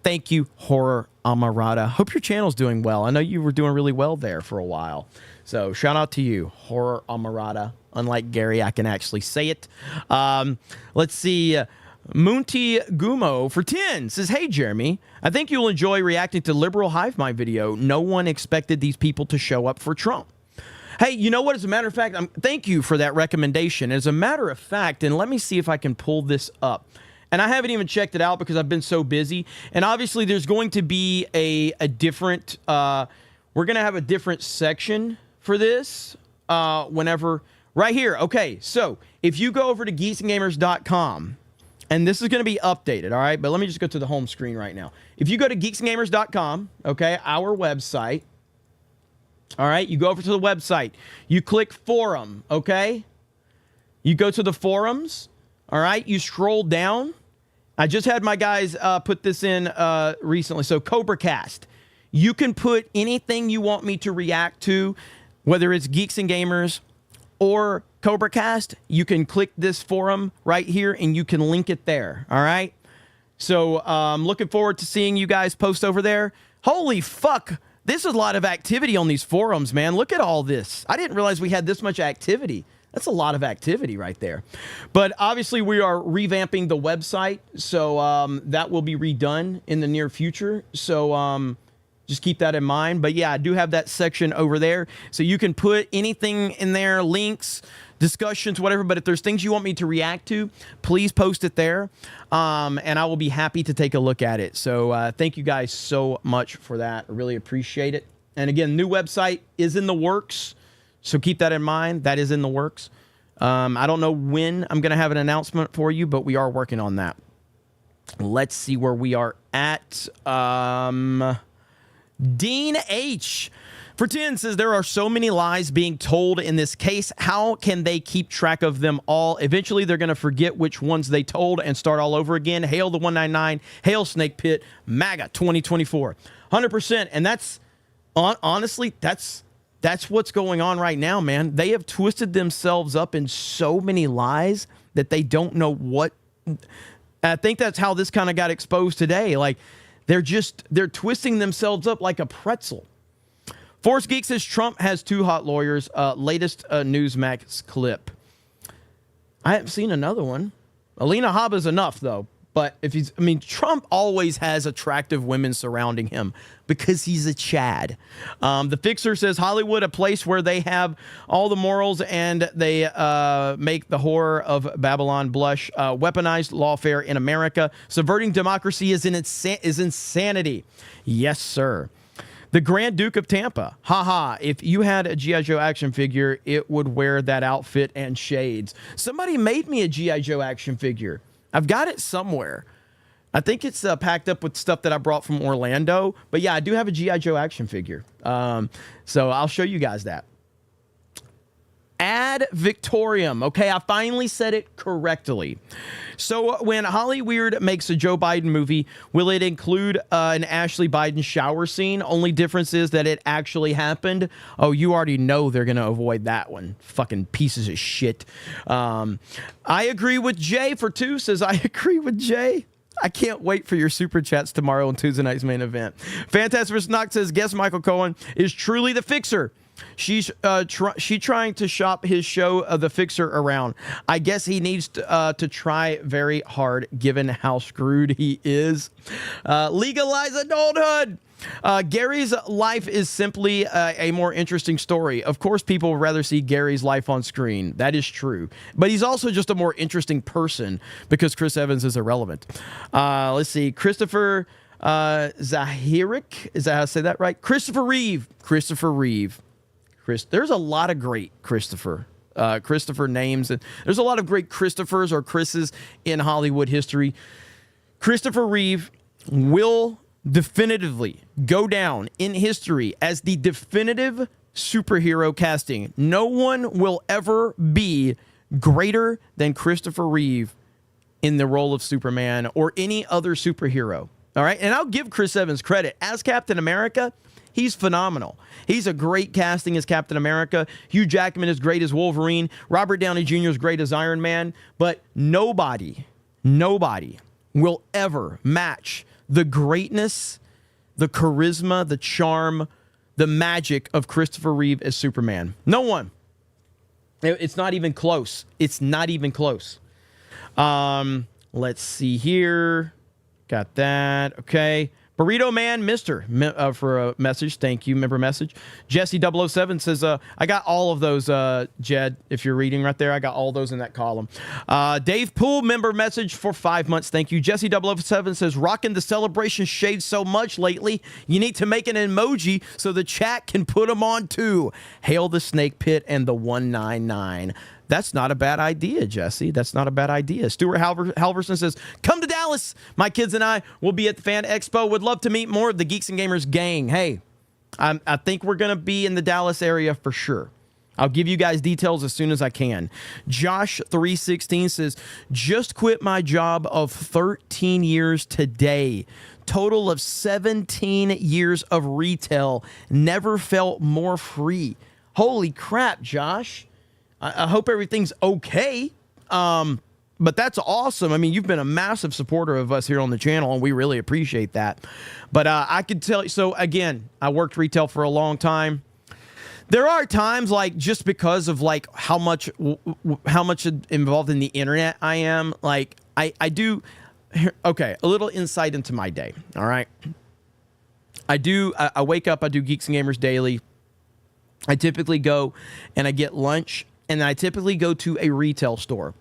Thank you, Horror Amarada. Hope your channel's doing well. I know you were doing really well there for a while. So shout out to you, Horror Amarada. Unlike Gary, I can actually say it. Let's see. Munti Gumo for 10 says, hey, Jeremy, I think you'll enjoy reacting to Liberal Hive Mind video. No one expected these people to show up for Trump. Hey, you know what? As a matter of fact, thank you for that recommendation. As a matter of fact, and let me see if I can pull this up. And I haven't even checked it out because I've been so busy. And obviously, there's going to be a different, we're going to have a different section for this whenever, right here. Okay, so if you go over to geeksandgamers.com, and this is going to be updated, all right? But let me just go to the home screen right now. If you go to geeksandgamers.com, okay, our website, all right, you go over to the website. You click forum, okay? You go to the forums, all right? You scroll down. I just had my guys put this in recently. So Cobra Cast. You can put anything you want me to react to, whether it's Geeks and Gamers or Cobra Cast. You can click this forum right here and you can link it there, all right? So I'm looking forward to seeing you guys post over there. Holy fuck, This is a lot of activity on these forums, man. Look at all this. I didn't realize we had this much activity. That's a lot of activity right there. But obviously, we are revamping the website, so that will be redone in the near future. So just keep that in mind. But yeah, I do have that section over there, so you can put anything in there, links, discussions, whatever. But if there's things you want me to react to, please post it there, and I will be happy to take a look at it. So thank you guys so much for that. I really appreciate it. And again, new website is in the works, so keep that in mind. That is in the works. I don't know when I'm going to have an announcement for you, but we are working on that. Let's see where we are at. Dean H. for 10 says, there are so many lies being told in this case. How can they keep track of them all? Eventually, they're going to forget which ones they told and start all over again. Hail the 199. Hail Snake Pit. MAGA 2024. 100%. And that's, honestly, that's what's going on right now, man. They have twisted themselves up in so many lies that they don't know what. I think that's how this kind of got exposed today. Like, they're twisting themselves up like a pretzel. Force Geek says Trump has 2 hot lawyers. Latest Newsmax clip. I haven't seen another one. Alina Habba's enough, though. But Trump always has attractive women surrounding him because he's a Chad. The Fixer says Hollywood, a place where they have all the morals and they make the horror of Babylon blush. Weaponized lawfare in America. Subverting democracy is insanity. Yes, sir. The Grand Duke of Tampa. Haha, if you had a G.I. Joe action figure, it would wear that outfit and shades. Somebody made me a G.I. Joe action figure. I've got it somewhere. I think it's packed up with stuff that I brought from Orlando. But yeah, I do have a G.I. Joe action figure. So I'll show you guys that. Ad Victoriam. Okay, I finally said it correctly. So when Hollyweird makes a Joe Biden movie, will it include an Ashley Biden shower scene? Only difference is that it actually happened. Oh, you already know they're going to avoid that one. Fucking pieces of shit. I agree with Jay for 2 says, I agree with Jay. I can't wait for your super chats tomorrow on Tuesday night's main event. Fantastic Snock says, guess Michael Cohen is truly the fixer. She's trying to shop his show, The Fixer, around. I guess he needs to try very hard, given how screwed he is. Legalize adulthood. Gary's life is simply a more interesting story. Of course, people would rather see Gary's life on screen. That is true. But he's also just a more interesting person because Chris Evans is irrelevant. Let's see. Christopher Zahirik. Is that how I say that right? Christopher Reeve. There's a lot of great Christopher names, and there's a lot of great Christophers or Chris's in Hollywood history. Christopher Reeve will definitively go down in history as the definitive superhero casting. No one will ever be greater than Christopher Reeve in the role of Superman or any other superhero. All right, and I'll give Chris Evans credit as Captain America. He's phenomenal. He's a great casting as Captain America. Hugh Jackman is great as Wolverine. Robert Downey Jr. is great as Iron Man. But nobody will ever match the greatness, the charisma, the charm, the magic of Christopher Reeve as Superman. No one. It's not even close. It's not even close. Let's see here. Got that. Okay. Burrito Man, Mr. For a message. Thank you. Member message. Jesse 007 says, I got all of those, Jed, if you're reading right there. I got all those in that column. Dave Poole, member message for 5 months. Thank you. Jesse 007 says, rocking the celebration shade so much lately, you need to make an emoji so the chat can put them on too. Hail the Snake Pit and the 199. That's not a bad idea, Jesse. That's not a bad idea. Stuart Halverson says, come to Dallas. My kids and I will be at the Fan Expo. Would love to meet more of the Geeks and Gamers gang. Hey, I think we're going to be in the Dallas area for sure. I'll give you guys details as soon as I can. Josh316 says, just quit my job of 13 years today. Total of 17 years of retail. Never felt more free. Holy crap, Josh. I hope everything's okay. but that's awesome. I mean, you've been a massive supporter of us here on the channel, and we really appreciate that. But I could tell you, so again, I worked retail for a long time. There are times, like, just because of like how much involved in the internet I am, like I do. Okay, a little insight into my day. All right, I wake up, I do Geeks and Gamers Daily. I typically go and I get lunch, and I typically go to a retail store,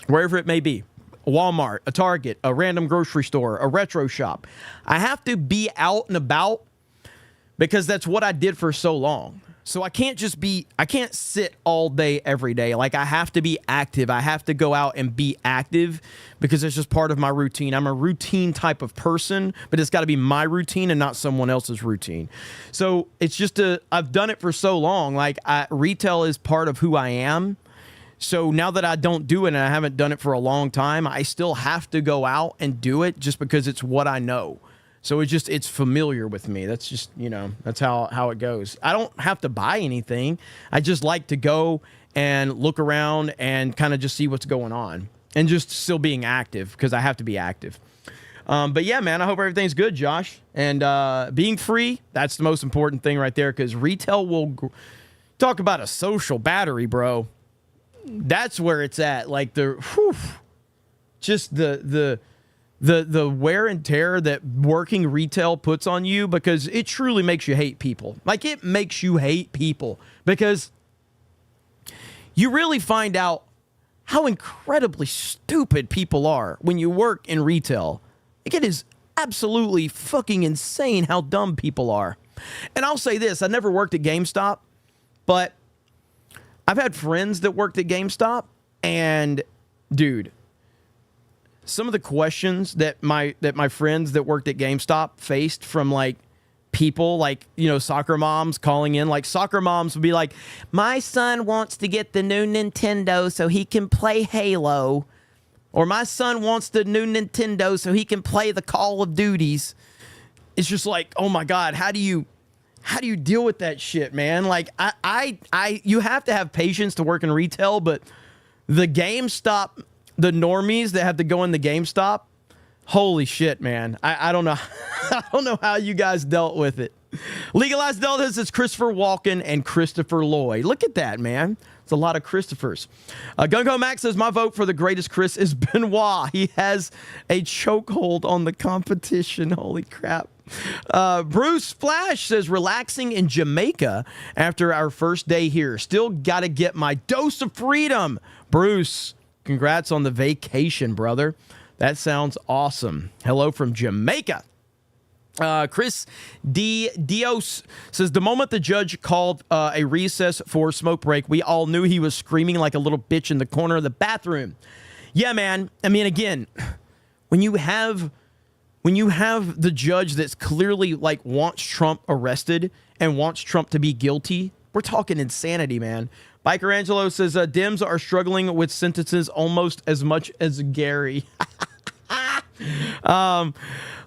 wherever it may be, a Walmart, a Target, a random grocery store, a retro shop. I have to be out and about because that's what I did for so long. So I can't sit all day, every day. Like, I have to be active. I have to go out and be active because it's just part of my routine. I'm a routine type of person, but it's got to be my routine and not someone else's routine. So it's just I've done it for so long. Like, retail is part of who I am. So now that I don't do it and I haven't done it for a long time, I still have to go out and do it just because it's what I know. So it's familiar with me. That's just, that's how it goes. I don't have to buy anything. I just like to go and look around and kind of just see what's going on and just still being active because I have to be active. But yeah, man, I hope everything's good, Josh. And being free, that's the most important thing right there, because retail will talk about a social battery, bro. That's where it's at. Like just the wear and tear that working retail puts on you, because it truly makes you hate people. Like, it makes you hate people because you really find out how incredibly stupid people are when you work in retail. Like, it is absolutely fucking insane how dumb people are. And I'll say this, I never worked at GameStop, but I've had friends that worked at GameStop, and dude, some of the questions that my friends that worked at GameStop faced from, like, people, like, soccer moms calling in. Like, soccer moms would be like, my son wants to get the new Nintendo so he can play Halo. Or my son wants the new Nintendo so he can play the Call of Duties. It's just like, oh my God, how do you deal with that shit, man? Like, you have to have patience to work in retail, but the GameStop, the normies that have to go in the GameStop, holy shit, man. I don't know. I don't know how you guys dealt with it. Legalized Deltas is Christopher Walken and Christopher Lloyd. Look at that, man. It's a lot of Christophers. Gungo Max says, my vote for the greatest Chris is Benoit. He has a chokehold on the competition. Holy crap. Bruce Flash says, relaxing in Jamaica after our first day here. Still got to get my dose of freedom. Bruce, congrats on the vacation, brother. That sounds awesome. Hello from Jamaica. Chris D. Dios says, the moment the judge called a recess for smoke break, we all knew he was screaming like a little bitch in the corner of the bathroom. Yeah, man. I mean, again, when you have the judge that's clearly, like, wants Trump arrested and wants Trump to be guilty, we're talking insanity, man. Biker Angelo says, Dems are struggling with sentences almost as much as Gary.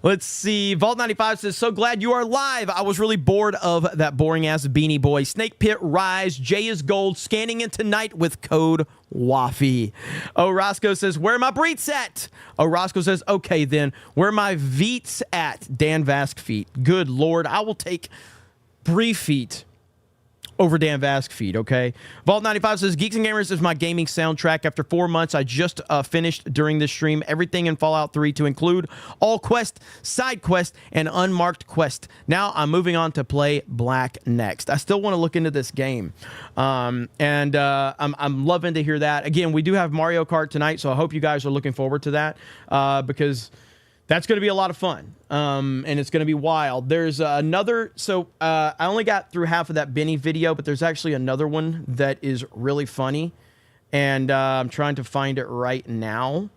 Let's see. Vault 95 says, so glad you are live. I was really bored of that boring ass Beanie Boy. Snake Pit Rise. Jay is gold. Scanning in tonight with code Waffy. Oh, Roscoe says, where are my breets at? Oh, Roscoe says, okay then, where are my Veets at? Dan Vask feet. Good Lord. I will take Bree feet over Dan Vask feed, okay? Vault 95 says, Geeks and Gamers is my gaming soundtrack. After 4 months, I just finished during this stream everything in Fallout 3 to include all quest, side quest, and unmarked quest. Now I'm moving on to play Black next. I still want to look into this game. I'm loving to hear that. Again, we do have Mario Kart tonight, so I hope you guys are looking forward to that because that's going to be a lot of fun, and it's going to be wild. There's another, so I only got through half of that Benny video, but there's actually another one that is really funny, and I'm trying to find it right now.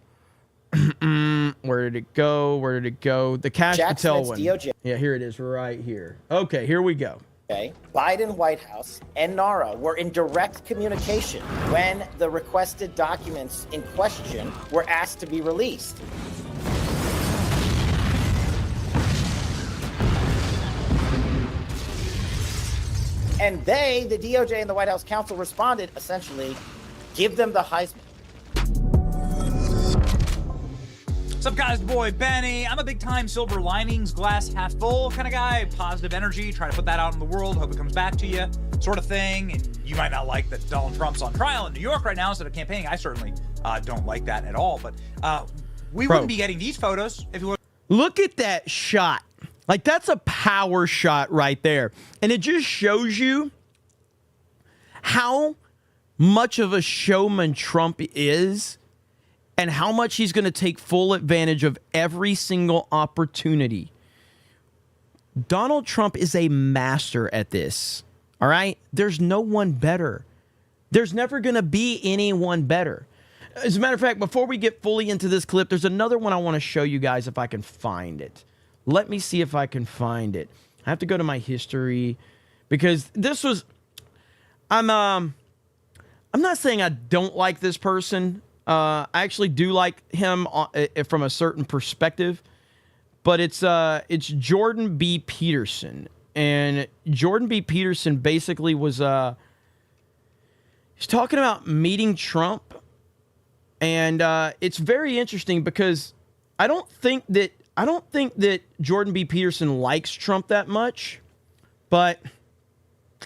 Where did it go? Where did it go? The Cash Patel one. DOJ. Yeah, here it is right here. Okay, here we go. Okay. Biden, White House, and NARA were in direct communication when the requested documents in question were asked to be released. And they, the DOJ and the White House counsel, responded, essentially, give them the Heisman. What's up, guys? Boy, Benny. I'm a big-time silver linings, glass half full kind of guy. Positive energy, try to put that out in the world, hope it comes back to you, sort of thing. And you might not like that Donald Trump's on trial in New York right now instead of campaigning. I certainly don't like that at all. But we wouldn't be getting these photos if we were. Look at that shot. Like, that's a power shot right there. And it just shows you how much of a showman Trump is and how much he's going to take full advantage of every single opportunity. Donald Trump is a master at this. All right? There's no one better. There's never going to be anyone better. As a matter of fact, before we get fully into this clip, there's another one I want to show you guys if I can find it. Let me see if I can find it. I have to go to my history because this was... I'm not saying I don't like this person. I actually do like him from a certain perspective, but it's Jordan B. Peterson, and Jordan B. Peterson basically was he's talking about meeting Trump, and it's very interesting because I don't think that Jordan B. Peterson likes Trump that much, but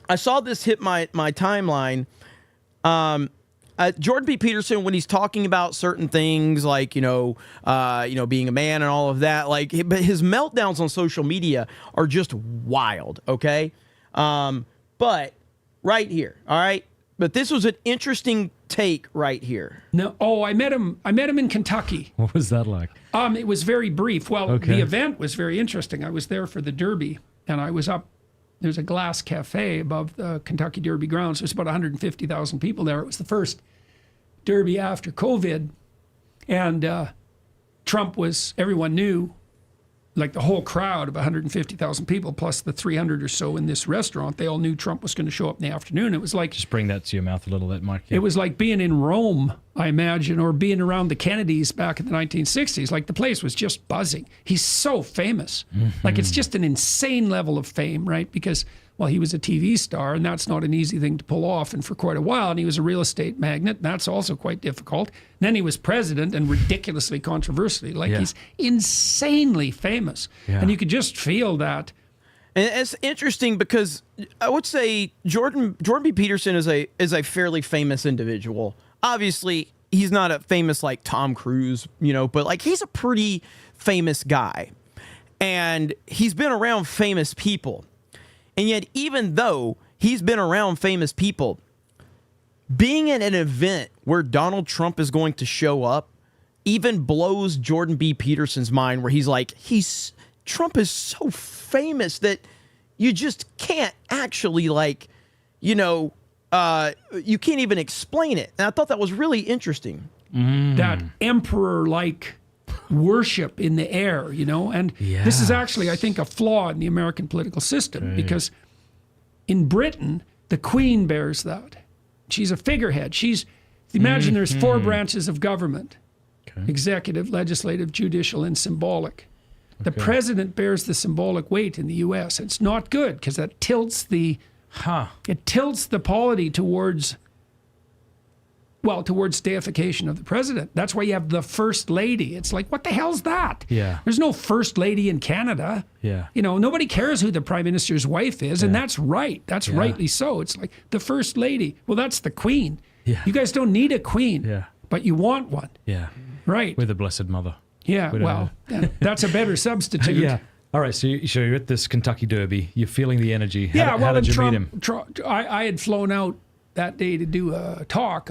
I saw this hit my timeline. Jordan B. Peterson, when he's talking about certain things like, being a man and all of that, but his meltdowns on social media are just wild. Okay. But right here. All right. But this was an interesting take right here. No. Oh, I met him in Kentucky. What was that like? It was very brief. Well, the event was very interesting. I was there for the Derby and I was up. There's a glass cafe above the Kentucky Derby grounds. There's about 150,000 people there. It was the first Derby after COVID. And Trump was, everyone knew, like the whole crowd of 150,000 people, plus the 300 or so in this restaurant, they all knew Trump was going to show up in the afternoon. It was like... Just bring that to your mouth a little bit, Mike. Yeah. It was like being in Rome, I imagine, or being around the Kennedys back in the 1960s. Like the place was just buzzing. He's so famous. Mm-hmm. Like it's just an insane level of fame, right? Because, well, he was a TV star, and that's not an easy thing to pull off, and for quite a while. And he was a real estate magnate, and that's also quite difficult. And then he was president, and ridiculously controversially. He's insanely famous. Yeah. And you could just feel that. And it's interesting because I would say Jordan B. Peterson is a fairly famous individual. Obviously, he's not a famous like Tom Cruise, but like he's a pretty famous guy. And he's been around famous people. And yet, even though he's been around famous people, being at an event where Donald Trump is going to show up even blows Jordan B. Peterson's mind, where he's like, Trump is so famous that you just can't actually you can't even explain it. And I thought that was really interesting. That emperor-like worship in the air, and this is actually, I think, a flaw in the American political system, because in Britain, the Queen bears that. She's a figurehead. Imagine there's 4 branches of government: executive, legislative, judicial, and symbolic. The president bears the symbolic weight in the U.S. It's not good because that tilts the polity towards deification of the president. That's why you have the first lady. It's like, what the hell's that? Yeah. There's no first lady in Canada. Yeah. Nobody cares who the prime minister's wife is, and that's right. That's rightly so. It's like the first lady. Well, that's the queen. Yeah. You guys don't need a queen, but you want one. Yeah. Right. With the Blessed Mother. Yeah, that's a better substitute. Yeah. All right, so you're at this Kentucky Derby. You're feeling the energy. How did you meet him? I had flown out that day to do a talk,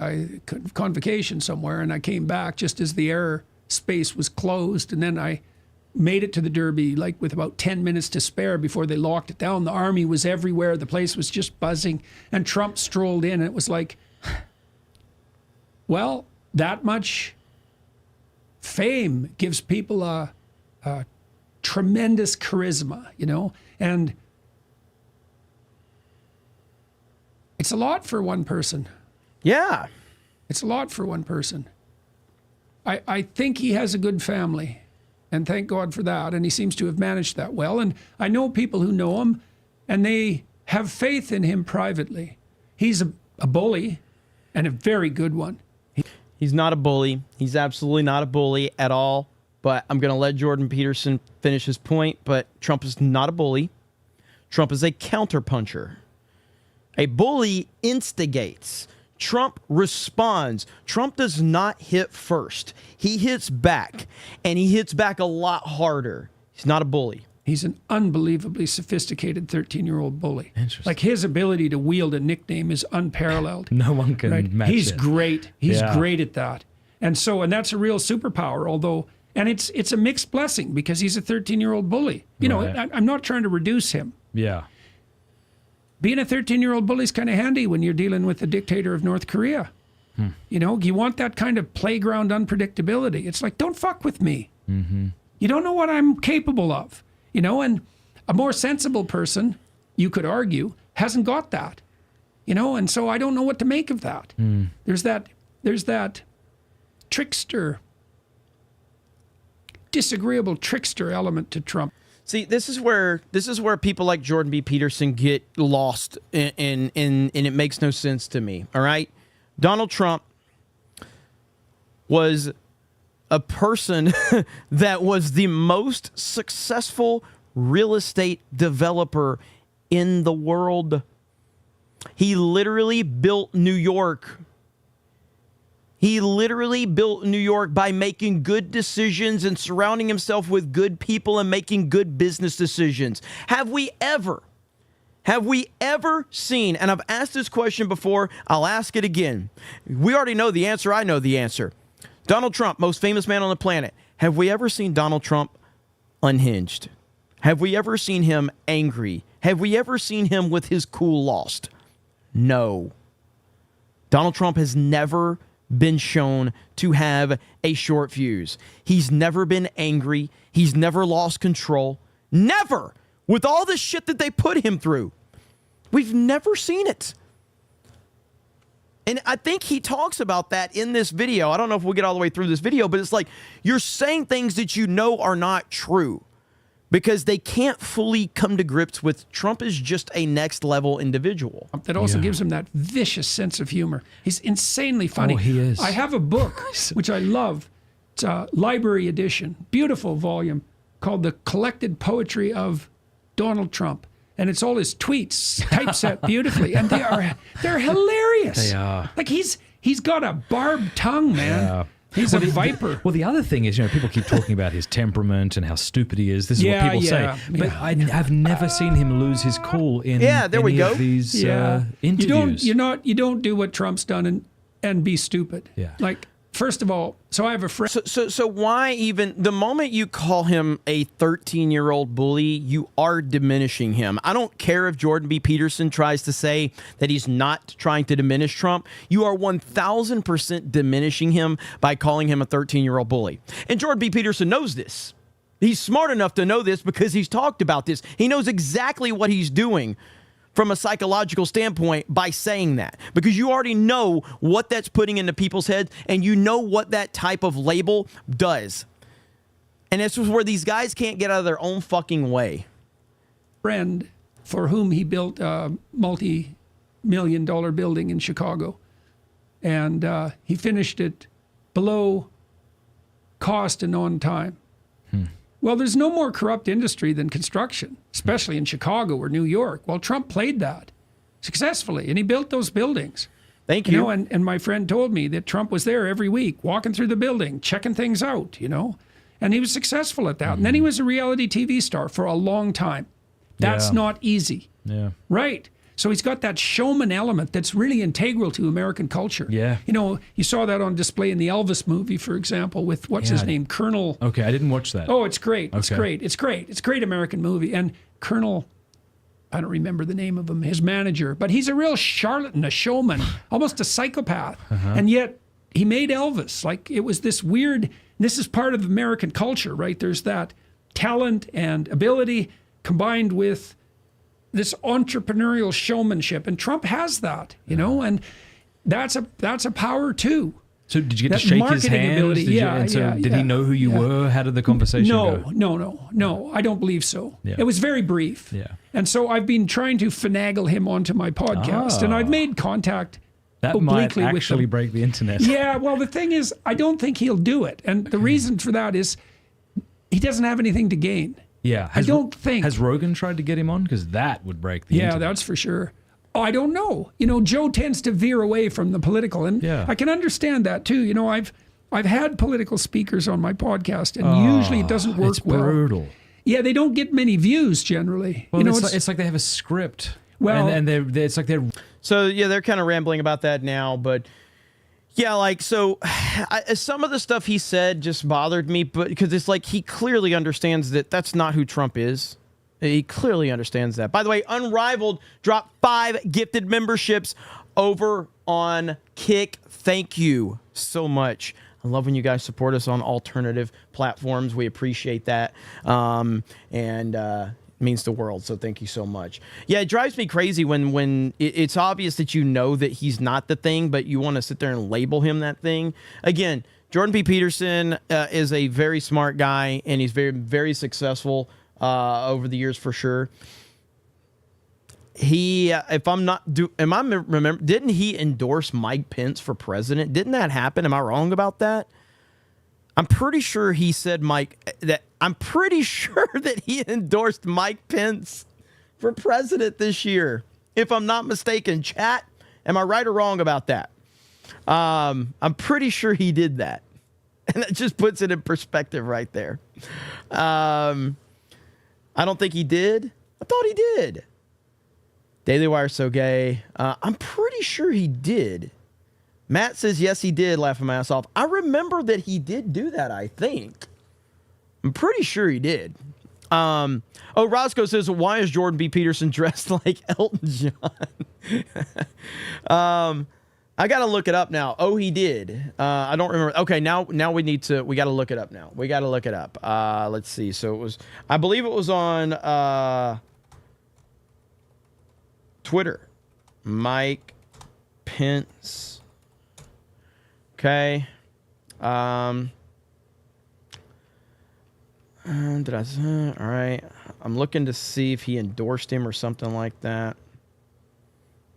convocation somewhere, and I came back just as the air space was closed, and then I made it to the Derby with about 10 minutes to spare before they locked it down. The army was everywhere. The place was just buzzing, and Trump strolled in, and it was like, well, that much fame gives people a tremendous charisma, and it's a lot for one person. Yeah. It's a lot for one person. I think he has a good family, and thank God for that, and he seems to have managed that well. And I know people who know him, and they have faith in him privately. He's a bully, and a very good one. He's not a bully. He's absolutely not a bully at all. but I'm going to let Jordan Peterson finish his point. But Trump is not a bully. Trump is a counterpuncher. A bully instigates. Trump responds. Trump does not hit first. He hits back, and he hits back a lot harder. He's not a bully. He's an unbelievably sophisticated 13-year-old bully. Interesting. Like, his ability to wield a nickname is unparalleled. No one can match He's it. great. He's great at that. And that's a real superpower, although, and it's a mixed blessing because he's a 13-year-old bully. You know, I'm not trying to reduce him. Yeah. Being a 13-year-old bully is kind of handy when you're dealing with the dictator of North Korea. You know, you want that kind of playground unpredictability. It's like, don't fuck with me. Mm-hmm. You don't know what I'm capable of. You know, and a more sensible person, you could argue, hasn't got that. You know, and so I don't know what to make of that. There's that trickster, disagreeable trickster element to Trump. See, this is where people like Jordan B. Peterson get lost, and it makes no sense to me. All right, Donald Trump was a person that was the most successful real estate developer in the world. He literally built New York. He literally built New York by making good decisions and surrounding himself with good people and making good business decisions. Have we ever seen, and I've asked this question before, I'll ask it again. We already know the answer. I know the answer. Donald Trump, most famous man on the planet. Have we ever seen Donald Trump unhinged? Have we ever seen him angry? Have we ever seen him with his cool lost? No. Donald Trump has never been shown to have a short fuse. He's never been angry. He's never lost control. Never. With all the shit that they put him through. We've never seen it. And I think he talks about that in this video. I don't know if we'll get all the way through this video, but it's like you're saying things that you know are not true because they can't fully come to grips with Trump is just a next level individual. That also gives him that vicious sense of humor. He's insanely funny. Oh, he is. I have a book, which I love. It's a library edition, beautiful volume called The Collected Poetry of Donald Trump. And it's all his tweets typeset beautifully, and they're hilarious. They are. Like he's got a barbed tongue, man. Yeah. He's a viper. Well, the other thing is, people keep talking about his temperament and how stupid he is. This is what people say. But I've never seen him lose his cool in any of these interviews. You don't do what Trump's done and be stupid. Yeah. Like, first of all, so I have a friend. So why even the moment you call him a 13-year-old bully, you are diminishing him. I don't care if Jordan B. Peterson tries to say that he's not trying to diminish Trump. You are 1,000% diminishing him by calling him a 13-year-old bully. And Jordan B. Peterson knows this. He's smart enough to know this because he's talked about this. He knows exactly what he's doing from a psychological standpoint by saying that, because you already know what that's putting into people's heads and you know what that type of label does. And this is where these guys can't get out of their own fucking way. Friend for whom he built a multi-million-dollar building in Chicago, and he finished it below cost and on time. Well, there's no more corrupt industry than construction, especially in Chicago or New York. Well, Trump played that successfully, and he built those buildings. Thank you. And my friend told me that Trump was there every week, walking through the building, checking things out, and he was successful at that. And then he was a reality TV star for a long time. That's not easy. Yeah. Right. So he's got that showman element that's really integral to American culture. Yeah. You saw that on display in the Elvis movie, for example, with what's his name, Colonel. Okay, I didn't watch that. Oh, it's great. It's Okay. great. It's great. It's a great American movie. And Colonel, I don't remember the name of him, his manager, but he's a real charlatan, a showman, almost a psychopath. And yet he made Elvis. Like, it was this weird, this is part of American culture, right? There's that talent and ability combined with this entrepreneurial showmanship, and Trump has that, and that's a power too. So did you get That to shake his marketing hand? ability, Did he know who you were? How did the conversation go? No, I don't believe so. Yeah. It was very brief. Yeah. And so I've been trying to finagle him onto my podcast, and I've made contact That might obliquely actually with him. break the internet. Yeah, well, the thing is, I don't think he'll do it. And the reason for that is he doesn't have anything to gain. Yeah. I don't think. Has Rogan tried to get him on? Because that would break the internet. That's for sure. Oh, I don't know. Joe tends to veer away from the political, and I can understand that too. I've had political speakers on my podcast, and usually it doesn't work well. It's brutal. Yeah, they don't get many views generally. Well, it's like they have a script. Well, and it's like they're. So yeah, they're kind of rambling about that now, but yeah, some of the stuff he said just bothered me, but because it's like he clearly understands that that's not who Trump is. He clearly understands that. By the way, Unrivaled dropped 5 gifted memberships over on Kick. Thank you so much. I love when you guys support us on alternative platforms. We appreciate that. It means the world. So thank you so much. Yeah, it drives me crazy when it's obvious that you know that he's not the thing, but you want to sit there and label him that thing. Again, Jordan B. Peterson is a very smart guy, and he's very, very successful over the years for sure. He, if I'm not, didn't he endorse Mike Pence for president? Didn't that happen? Am I wrong about that? I'm pretty sure he said I'm pretty sure that he endorsed Mike Pence for president this year. If I'm not mistaken, chat, am I right or wrong about that? I'm pretty sure he did that. And that just puts it in perspective right there. I don't think he did. I thought he did. Daily Wire so gay. I'm pretty sure he did. Matt says, yes, he did, laughing my ass off. I remember that he did do that, I think. I'm pretty sure he did. Roscoe says, why is Jordan B. Peterson dressed like Elton John? I got to look it up now. Oh, he did. I don't remember. Okay, now we got to look it up now. We got to look it up. Let's see. So I believe it was on Twitter. Mike Pence. Okay. All right. I'm looking to see if he endorsed him or something like that.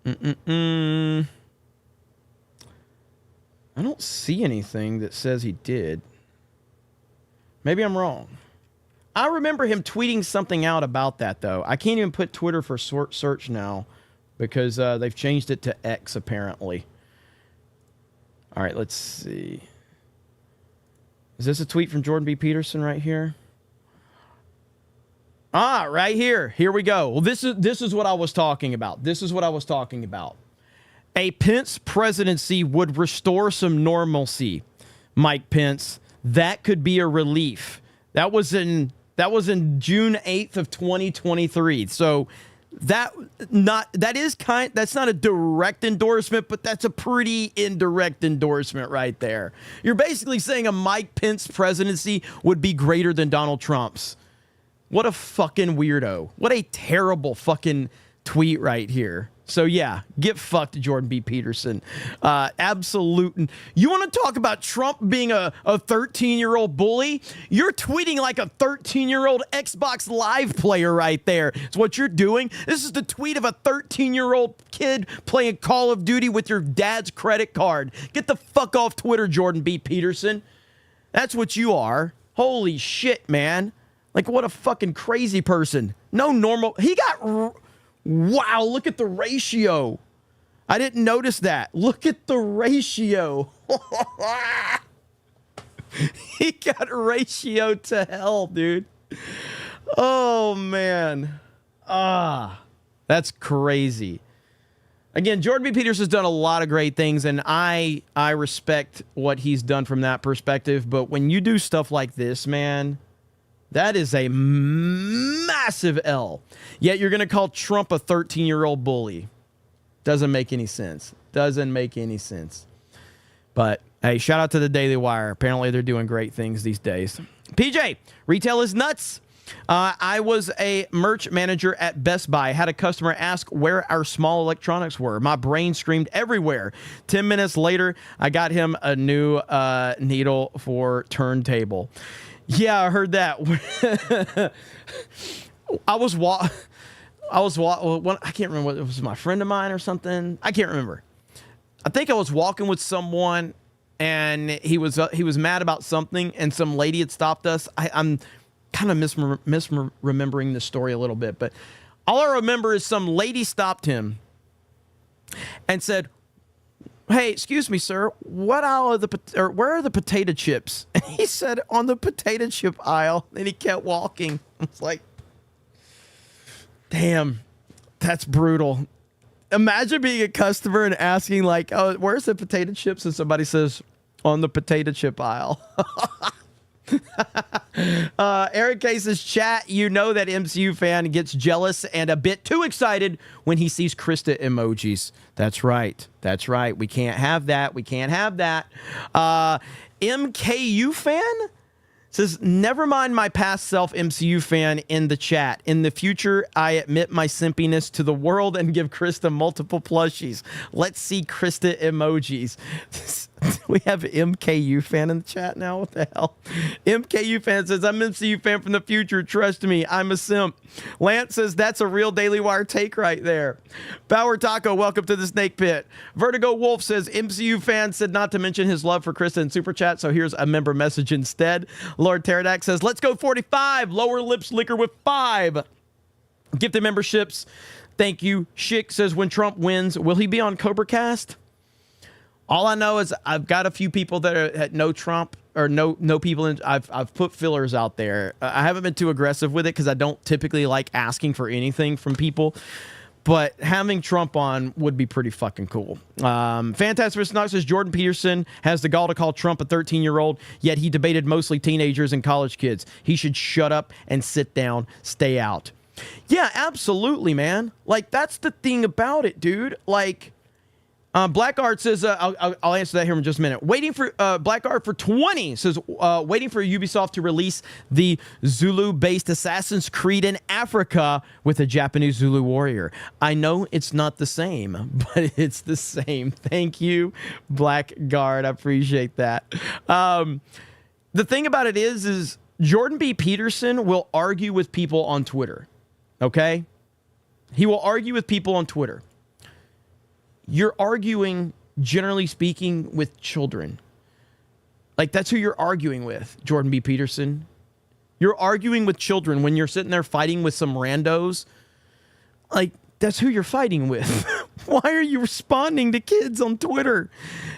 I don't see anything that says he did. Maybe I'm wrong. I remember him tweeting something out about that, though. I can't even put Twitter for search now because they've changed it to X, apparently. All right, let's see. Is this a tweet from Jordan B. Peterson right here? Right here. Here we go. Well, this is what I was talking about. A Pence presidency would restore some normalcy, Mike Pence. That could be a relief. That was in June 8th of 2023. So that's not a direct endorsement, but that's a pretty indirect endorsement right there. You're basically saying a Mike Pence presidency would be greater than Donald Trump's. What a fucking weirdo. What a terrible fucking tweet right here. So yeah, get fucked, Jordan B. Peterson. Absolute. You want to talk about Trump being a 13-year-old bully? You're tweeting like a 13-year-old Xbox Live player right there. It's what you're doing. This is the tweet of a 13-year-old kid playing Call of Duty with your dad's credit card. Get the fuck off Twitter, Jordan B. Peterson. That's what you are. Holy shit, man. Like, what a fucking crazy person. No normal. Wow, look at the ratio. I didn't notice that. Look at the ratio. He got ratio to hell, dude. Oh, man. That's crazy. Again, Jordan B. Peterson's done a lot of great things, and I respect what he's done from that perspective. But when you do stuff like this, man, that is a massive L. Yet you're going to call Trump a 13-year-old bully. Doesn't make any sense. But, hey, shout out to the Daily Wire. Apparently they're doing great things these days. PJ, retail is nuts. I was a merch manager at Best Buy. Had a customer ask where our small electronics were. My brain screamed everywhere. 10 minutes later, I got him a new needle for turntable. Yeah, I heard that. I can't remember what it was, my friend of mine or something. I can't remember. I think I was walking with someone and he was mad about something and some lady had stopped us. I'm kind of misremembering the story a little bit, but all I remember is some lady stopped him and said, "Hey, excuse me, sir, where are the potato chips?" And he said, "On the potato chip aisle." And he kept walking. It's like, damn, that's brutal. Imagine being a customer and asking, like, "Oh, where's the potato chips?" And somebody says, "On the potato chip aisle." Eric K says, chat, you know that MCU fan gets jealous and a bit too excited when he sees Krista emojis. That's right. That's right. We can't have that. We can't have that. MKU fan says, never mind my past self, MCU fan in the chat. In the future, I admit my simpiness to the world and give Krista multiple plushies. Let's see Krista emojis. We have MKU fan in the chat now. What the hell? MKU fan says, I'm MCU fan from the future. Trust me, I'm a simp. Lance says, that's a real Daily Wire take right there. Power Taco, welcome to the Snake Pit. Vertigo Wolf says, MCU fan said not to mention his love for Krista in Super Chat, so here's a member message instead. Lord Pterodax says, let's go 45. Lower lips liquor with 5. Gifted memberships. Thank you. Schick says, when Trump wins, will he be on Cobra Cast? All I know is I've got a few people that know Trump or know people. I've put fillers out there. I haven't been too aggressive with it because I don't typically like asking for anything from people. But having Trump on would be pretty fucking cool. Fantastic Snox says Jordan Peterson has the gall to call Trump a 13-year-old, yet he debated mostly teenagers and college kids. He should shut up and sit down, stay out. Yeah, absolutely, man. Like, that's the thing about it, dude. Like, Blackguard says, I'll answer that here in just a minute. Waiting for Blackguard for 20 says, waiting for Ubisoft to release the Zulu-based Assassin's Creed in Africa with a Japanese Zulu warrior. I know it's not the same, but it's the same. Thank you, Blackguard. I appreciate that. The thing about it is Jordan B. Peterson will argue with people on Twitter. Okay? He will argue with people on Twitter. You're arguing, generally speaking, with children. Like, that's who you're arguing with, Jordan B. Peterson. You're arguing with children when you're sitting there fighting with some randos. Like, that's who you're fighting with. Why are you responding to kids on Twitter?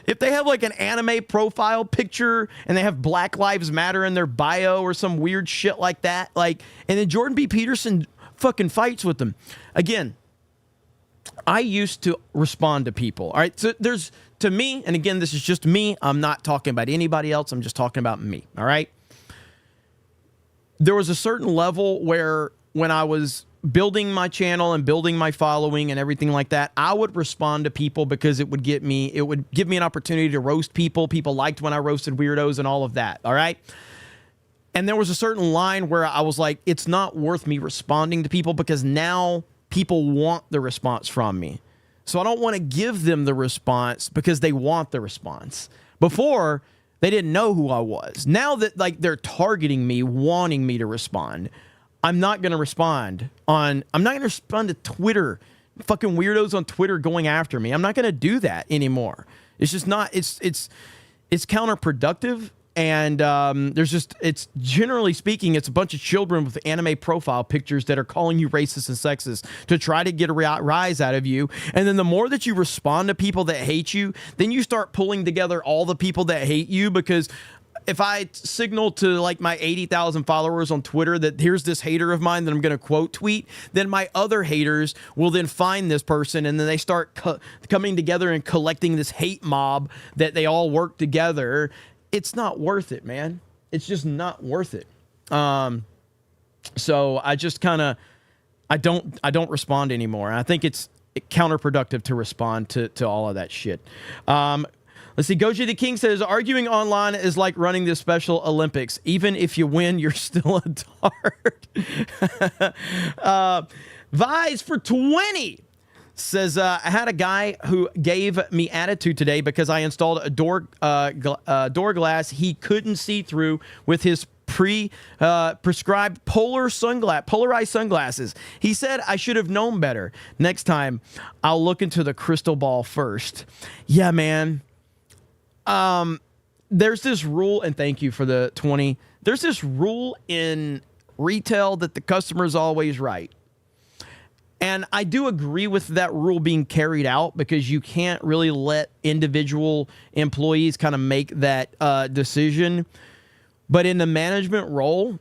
If they have, like, an anime profile picture and they have Black Lives Matter in their bio or some weird shit like that, like, and then Jordan B. Peterson fucking fights with them. Again, I used to respond to people. All right. So there's, to me, and again, this is just me. I'm not talking about anybody else. I'm just talking about me. All right. There was a certain level where when I was building my channel and building my following and everything like that, I would respond to people because it would give me an opportunity to roast people. People liked when I roasted weirdos and all of that. All right. And there was a certain line where I was like, it's not worth me responding to people because now people want the response from me. So I don't want to give them the response because they want the response. Before, they didn't know who I was. Now that, like, they're targeting me, wanting me to respond, I'm not going to respond to Twitter. Fucking weirdos on Twitter going after me. I'm not going to do that anymore. It's just not, it's counterproductive. And it's generally speaking, it's a bunch of children with anime profile pictures that are calling you racist and sexist to try to get a rise out of you. And then the more that you respond to people that hate you, then you start pulling together all the people that hate you. Because if I signal to, like, my 80,000 followers on Twitter that here's this hater of mine that I'm going to quote tweet, then my other haters will then find this person and then they start coming together and collecting this hate mob that they all work together. It's not worth it, man. It's just not worth it. So I just kind of, I don't respond anymore. I think it's counterproductive to respond to all of that shit. Let's see. Goji the King says, arguing online is like running the Special Olympics. Even if you win, you're still a dart. Vies for 20. Says, I had a guy who gave me attitude today because I installed a door glass he couldn't see through with his prescribed polarized sunglasses. He said I should have known better. Next time, I'll look into the crystal ball first. Yeah, man. There's this rule, and thank you for the 20. There's this rule in retail that the customer is always right. And I do agree with that rule being carried out because you can't really let individual employees kind of make that decision. But in the management role,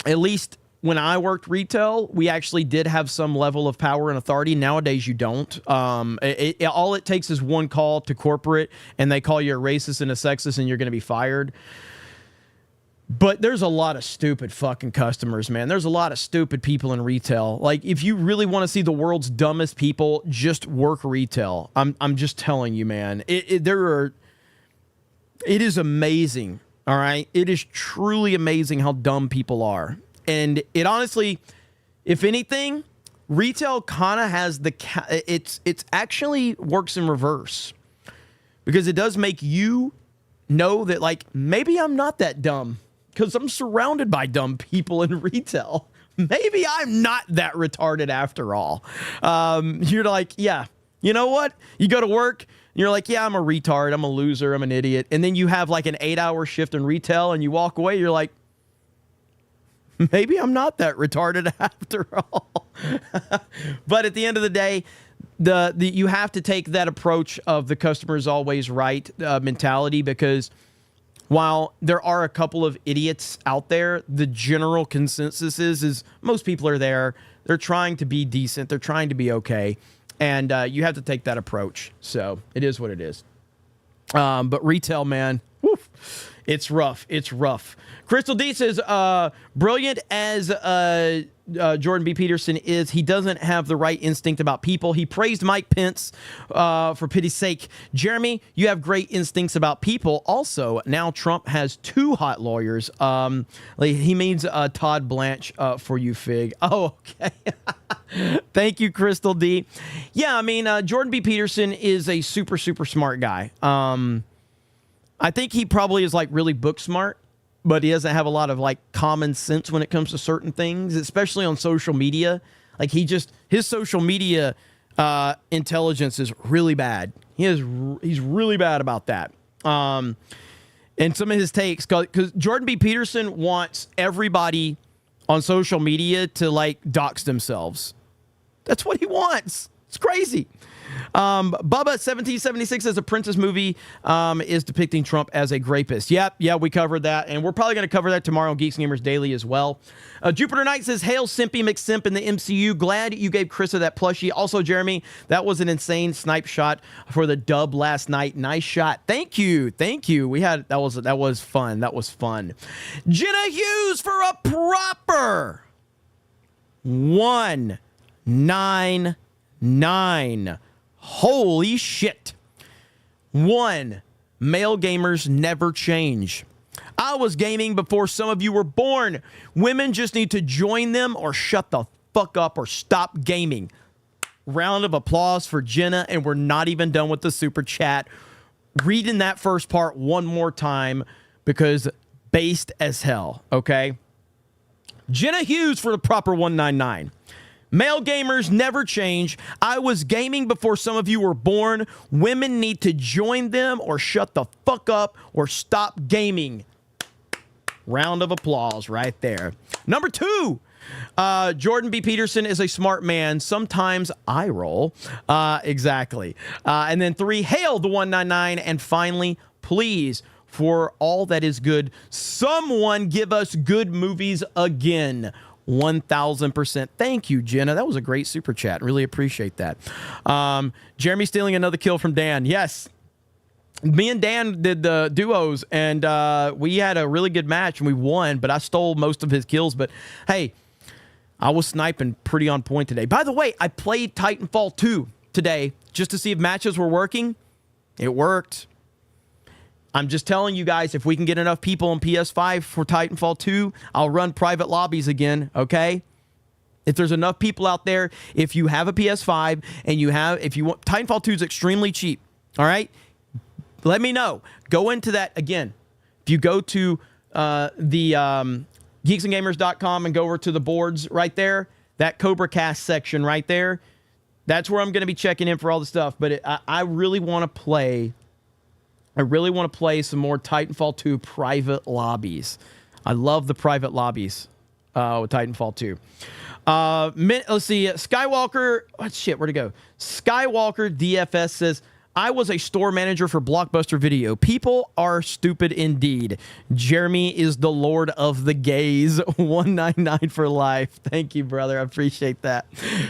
at least when I worked retail, we actually did have some level of power and authority. Nowadays, you don't. All it takes is one call to corporate, and they call you a racist and a sexist, and you're going to be fired. But there's a lot of stupid fucking customers, man. There's a lot of stupid people in retail. Like, if you really want to see the world's dumbest people, just work retail. I'm just telling you, man. It is amazing, all right? It is truly amazing how dumb people are. And it honestly, if anything, retail kind of has it's actually works in reverse. Because it does make you know that, like, maybe I'm not that dumb. Because I'm surrounded by dumb people in retail. Maybe I'm not that retarded after all. You're like, yeah, you know what? You go to work, and you're like, yeah, I'm a retard. I'm a loser. I'm an idiot. And then you have like an 8-hour shift in retail, and you walk away. You're like, maybe I'm not that retarded after all. But at the end of the day, you have to take that approach of the customer is always right mentality, because while there are a couple of idiots out there, the general consensus is most people are there. They're trying to be decent. They're trying to be okay. And you have to take that approach. So it is what it is. But retail, man, woof, it's rough. It's rough. Crystal D says, brilliant as Jordan B. Peterson is, he doesn't have the right instinct about people. He praised Mike Pence for pity's sake. Jeremy, you have great instincts about people. Also, now Trump has 2 hot lawyers. He means Todd Blanche for you, Fig. Oh, okay. Thank you, Crystal D. Yeah, I mean, Jordan B. Peterson is a super, super smart guy. I think he probably is like really book smart, but he doesn't have a lot of like common sense when it comes to certain things, especially on social media. Like his social media intelligence is really bad. He's really bad about that. And some of his takes, because Jordan B. Peterson wants everybody on social media to like dox themselves. That's what he wants. It's crazy. Bubba 1776 says a Princess movie is depicting Trump as a rapist. Yep, yeah, we covered that, and we're probably going to cover that tomorrow on Geeks and Gamers Daily as well. Jupiter Knight says, hail Simpy McSimp in the MCU. Glad you gave Krista that plushie. Also, Jeremy, that was an insane snipe shot for the dub last night. Nice shot. Thank you. We had that was fun. That was fun. Jenna Hughes for a proper 199. Holy shit. 1, male gamers never change. I was gaming before some of you were born. Women just need to join them or shut the fuck up or stop gaming. Round of applause for Jenna, and we're not even done with the super chat. Reading that first part one more time because based as hell, okay? Jenna Hughes for the proper 199. Male gamers never change. I was gaming before some of you were born. Women need to join them or shut the fuck up or stop gaming. Round of applause right there. Number 2, Jordan B. Peterson is a smart man. Sometimes I roll. Exactly. And then 3, hail the 199. And finally, please, for all that is good, someone give us good movies again. 1,000%. Thank you, Jenna. That was a great super chat. Really appreciate that. Jeremy stealing another kill from Dan. Yes. Me and Dan did the duos, and we had a really good match, and we won, but I stole most of his kills. But, hey, I was sniping pretty on point today. By the way, I played Titanfall 2 today just to see if matches were working. It worked. I'm just telling you guys, if we can get enough people on PS5 for Titanfall 2, I'll run private lobbies again, okay? If there's enough people out there, if you have a PS5 and if you want, Titanfall 2 is extremely cheap, all right? Let me know. Go into that again. If you go to the geeksandgamers.com and go over to the boards right there, that Cobra Cast section right there, that's where I'm going to be checking in for all the stuff. But I really want to play some more Titanfall 2 private lobbies. I love the private lobbies. with Titanfall 2. Let's see. Skywalker. Oh, shit, where'd it go? Skywalker DFS says, I was a store manager for Blockbuster Video. People are stupid indeed. Jeremy is the Lord of the gays. 199 for life. Thank you, brother. I appreciate that.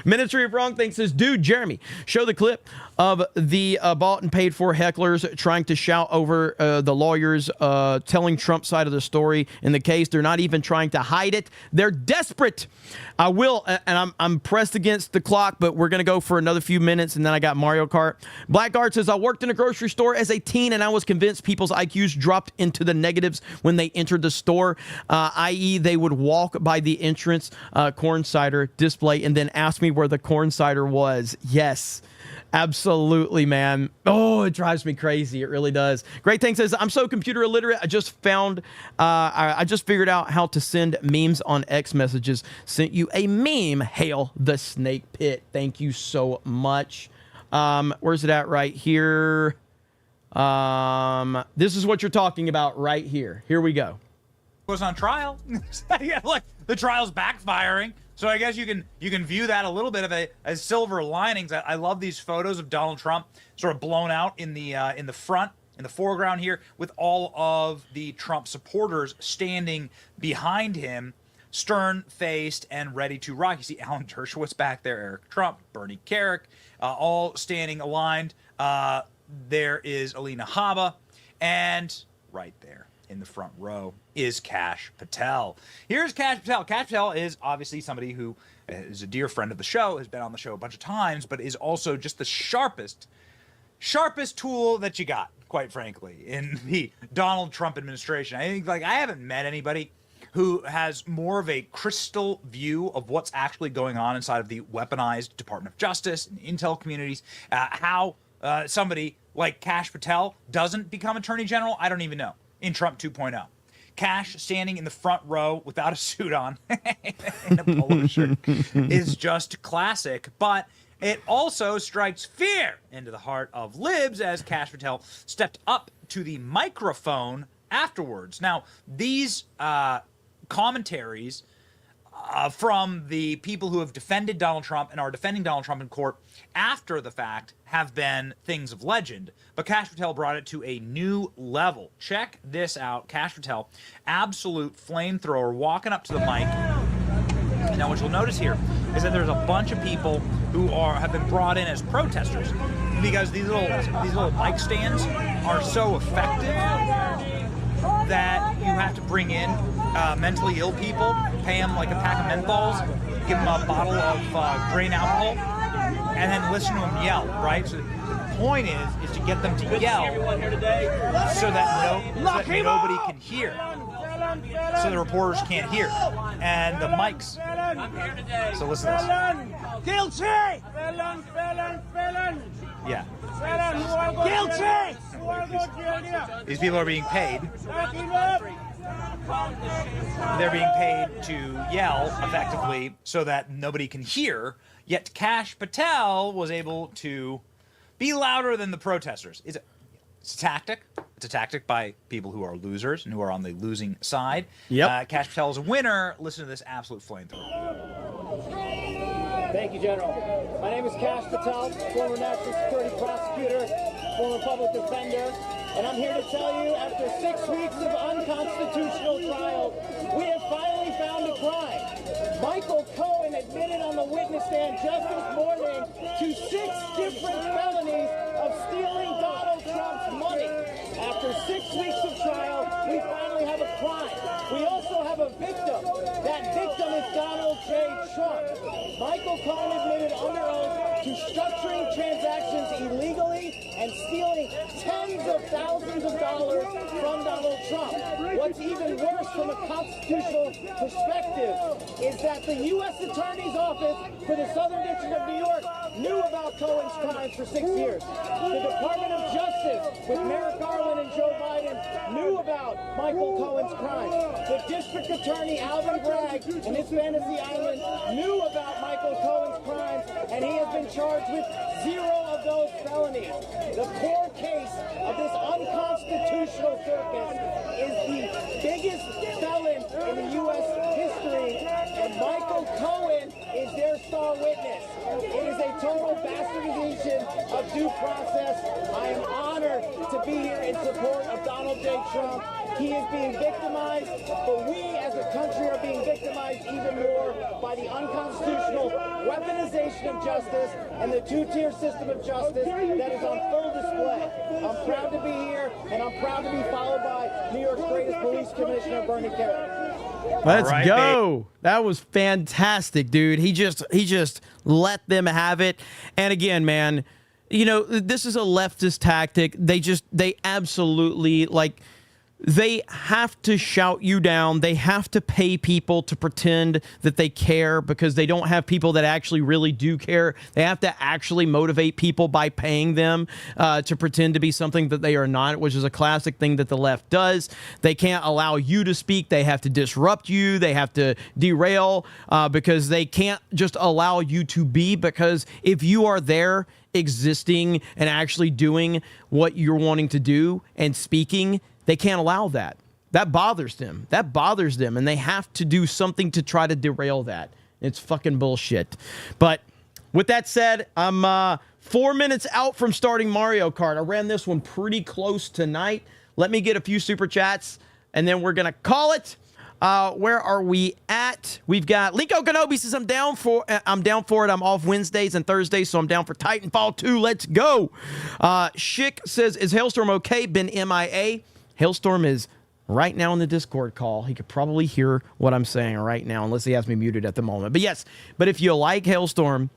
Ministry of Wrong Things says, dude, Jeremy, show the clip of the bought and paid for hecklers trying to shout over the lawyers telling Trump's side of the story in the case. They're not even trying to hide it. They're desperate. I will, and I'm pressed against the clock, but we're going to go for another few minutes, and then I got Mario Kart. Blackguard says, I worked in a grocery store as a teen, and I was convinced people's IQs dropped into the negatives when they entered the store, i.e. they would walk by the entrance corn cider display and then ask me where the corn cider was. Yes. Absolutely, man. Oh, it drives me crazy. It really does. Great Thing says, I'm so computer illiterate. I just figured out how to send memes on X messages. Sent you a meme. Hail the snake pit. Thank you so much. Where's it at right here? This is what you're talking about right here. Here we go. Was on trial. Yeah, look, the trial's backfiring. So I guess you can view that a little bit of as silver linings. I love these photos of Donald Trump sort of blown out in the front, in the foreground here, with all of the Trump supporters standing behind him, stern-faced and ready to rock. You see Alan Dershowitz back there, Eric Trump, Bernie Kerik, all standing aligned. There is Alina Habba, and right there in the front row is Kash Patel. Here's Kash Patel. Kash Patel is obviously somebody who is a dear friend of the show, has been on the show a bunch of times, but is also just the sharpest tool that you got, quite frankly, in the Donald Trump administration. I think, I haven't met anybody who has more of a crystal view of what's actually going on inside of the weaponized Department of Justice and intel communities. How somebody like Kash Patel doesn't become Attorney General, I don't even know. In Trump 2.0. Kash standing in the front row without a suit on in a polo shirt is just classic, but it also strikes fear into the heart of libs as Kash Patel stepped up to the microphone afterwards. Now, these commentaries from the people who have defended Donald Trump and are defending Donald Trump in court after the fact have been things of legend. But Kash Patel brought it to a new level. Check this out. Kash Patel, absolute flamethrower, walking up to the mic. Now, what you'll notice here is that there's a bunch of people who have been brought in as protesters because these little mic stands are so effective that you have to bring in mentally ill people, pay them like a pack of menthols, give them a bottle of grain alcohol, and then listen to them yell, right? So the point is to get them to yell so that nobody can hear. So the reporters can't hear. And the mics. So listen to this. Guilty! Yeah. Guilty! These people are being paid. They're being paid to yell effectively so that nobody can hear. Yet Kash Patel was able to be louder than the protesters. It's a tactic. It's a tactic by people who are losers and who are on the losing side. Yep. Kash Patel is a winner. Listen to this absolute flamethrower. Thank you, General. My name is Kash Patel, former national security prosecutor, former public defender, and I'm here to tell you, after 6 weeks of unconstitutional trial, we have finally found a crime. Michael Cohen admitted on the witness stand just this morning to 6 different felonies of stealing Donald Trump's money. After 6 weeks of trial, we finally have a crime. We also have a victim. That victim is Donald J. Trump. Michael Cohen admitted under oath to structuring transactions illegally and stealing tens of thousands of dollars from Donald Trump. What's even worse from a constitutional perspective is that the U.S. Attorney's Office for the Southern District of New York knew about Cohen's crimes for 6 years. The Department of Justice with Merrick Garland and Joe Biden knew about Michael Cohen's crimes. The District Attorney Alvin Bragg and his Fantasy Island knew about Michael Cohen's crimes, and he has been charged with 0 of those felonies. The core case of this unconstitutional circus is the biggest felon in the U.S. history Michael Cohen is their star witness. It is a total bastardization of due process. I am honored to be here in support of Donald J. Trump. He is being victimized, but we as a country are being victimized even more by the unconstitutional weaponization of justice and the two-tier system of justice that is on full display. I'm proud to be here, and I'm proud to be followed by New York's greatest police commissioner, Bernie Kerik. Let's go. That was fantastic, dude. He just let them have it. And again, man, you know, this is a leftist tactic. They absolutely, like, they have to shout you down. They have to pay people to pretend that they care because they don't have people that actually really do care. They have to actually motivate people by paying them to pretend to be something that they are not, which is a classic thing that the left does. They can't allow you to speak. They have to disrupt you. They have to derail because they can't just allow you to be, because if you are there existing and actually doing what you're wanting to do and speaking, they can't allow that. That bothers them. That bothers them, and they have to do something to try to derail that. It's fucking bullshit. But with that said, I'm 4 minutes out from starting Mario Kart. I ran this one pretty close tonight. Let me get a few super chats, and then we're going to call it. Where are we at? We've got Linko Kenobi says, I'm down for it. I'm off Wednesdays and Thursdays, so I'm down for Titanfall 2. Let's go. Schick says, is Hailstorm okay? Been MIA. Hailstorm is right now in the Discord call. He could probably hear what I'm saying right now, unless he has me muted at the moment. But yes, but if you like Hailstorm,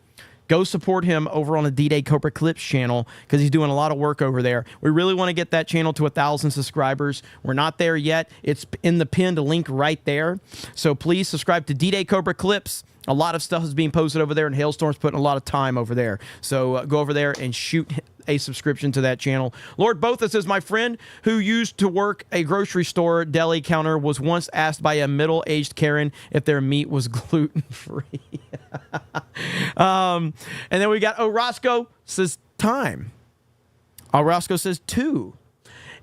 go support him over on the D-Day Cobra Clips channel, because he's doing a lot of work over there. We really want to get that channel to 1,000 subscribers. We're not there yet. It's in the pinned link right there. So please subscribe to D-Day Cobra Clips. A lot of stuff is being posted over there, and Hailstorm's putting a lot of time over there. So go over there and shoot a subscription to that channel. Lord Botha says, my friend who used to work a grocery store deli counter was once asked by a middle-aged Karen if their meat was gluten-free. And then we got Orozco says, time. Orozco says, 2.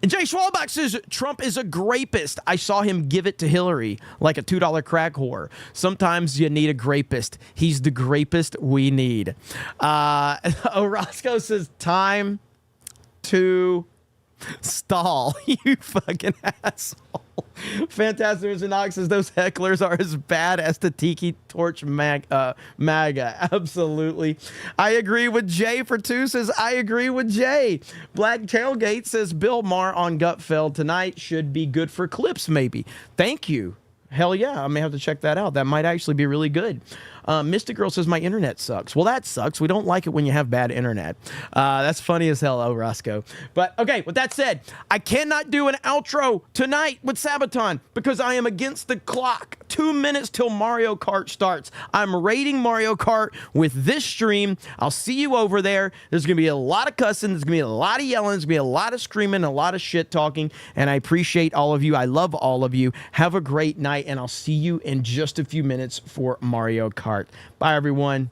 And Jay Schwalbach says, Trump is a grapist. I saw him give it to Hillary like a $2 crack whore. Sometimes you need a grapist. He's the grapist we need. Orozco says, time to stall. You fucking asshole. Fantastic Mr. Knox says, those hecklers are as bad as the Tiki Torch MAGA. Absolutely. I agree with Jay for 2 says, I agree with Jay. Black Tailgate says, Bill Maher on Gutfeld tonight should be good for clips maybe. Thank you. Hell yeah, I may have to check that out. That might actually be really good. Mystic Girl says, my internet sucks. Well, that sucks. We don't like it when you have bad internet. That's funny as hell, Roscoe. But, okay, with that said, I cannot do an outro tonight with Sabaton because I am against the clock. 2 minutes till Mario Kart starts. I'm rating Mario Kart with this stream. I'll see you over there. There's going to be a lot of cussing. There's going to be a lot of yelling. There's going to be a lot of screaming, a lot of shit talking. And I appreciate all of you. I love all of you. Have a great night, and I'll see you in just a few minutes for Mario Kart. Bye, everyone.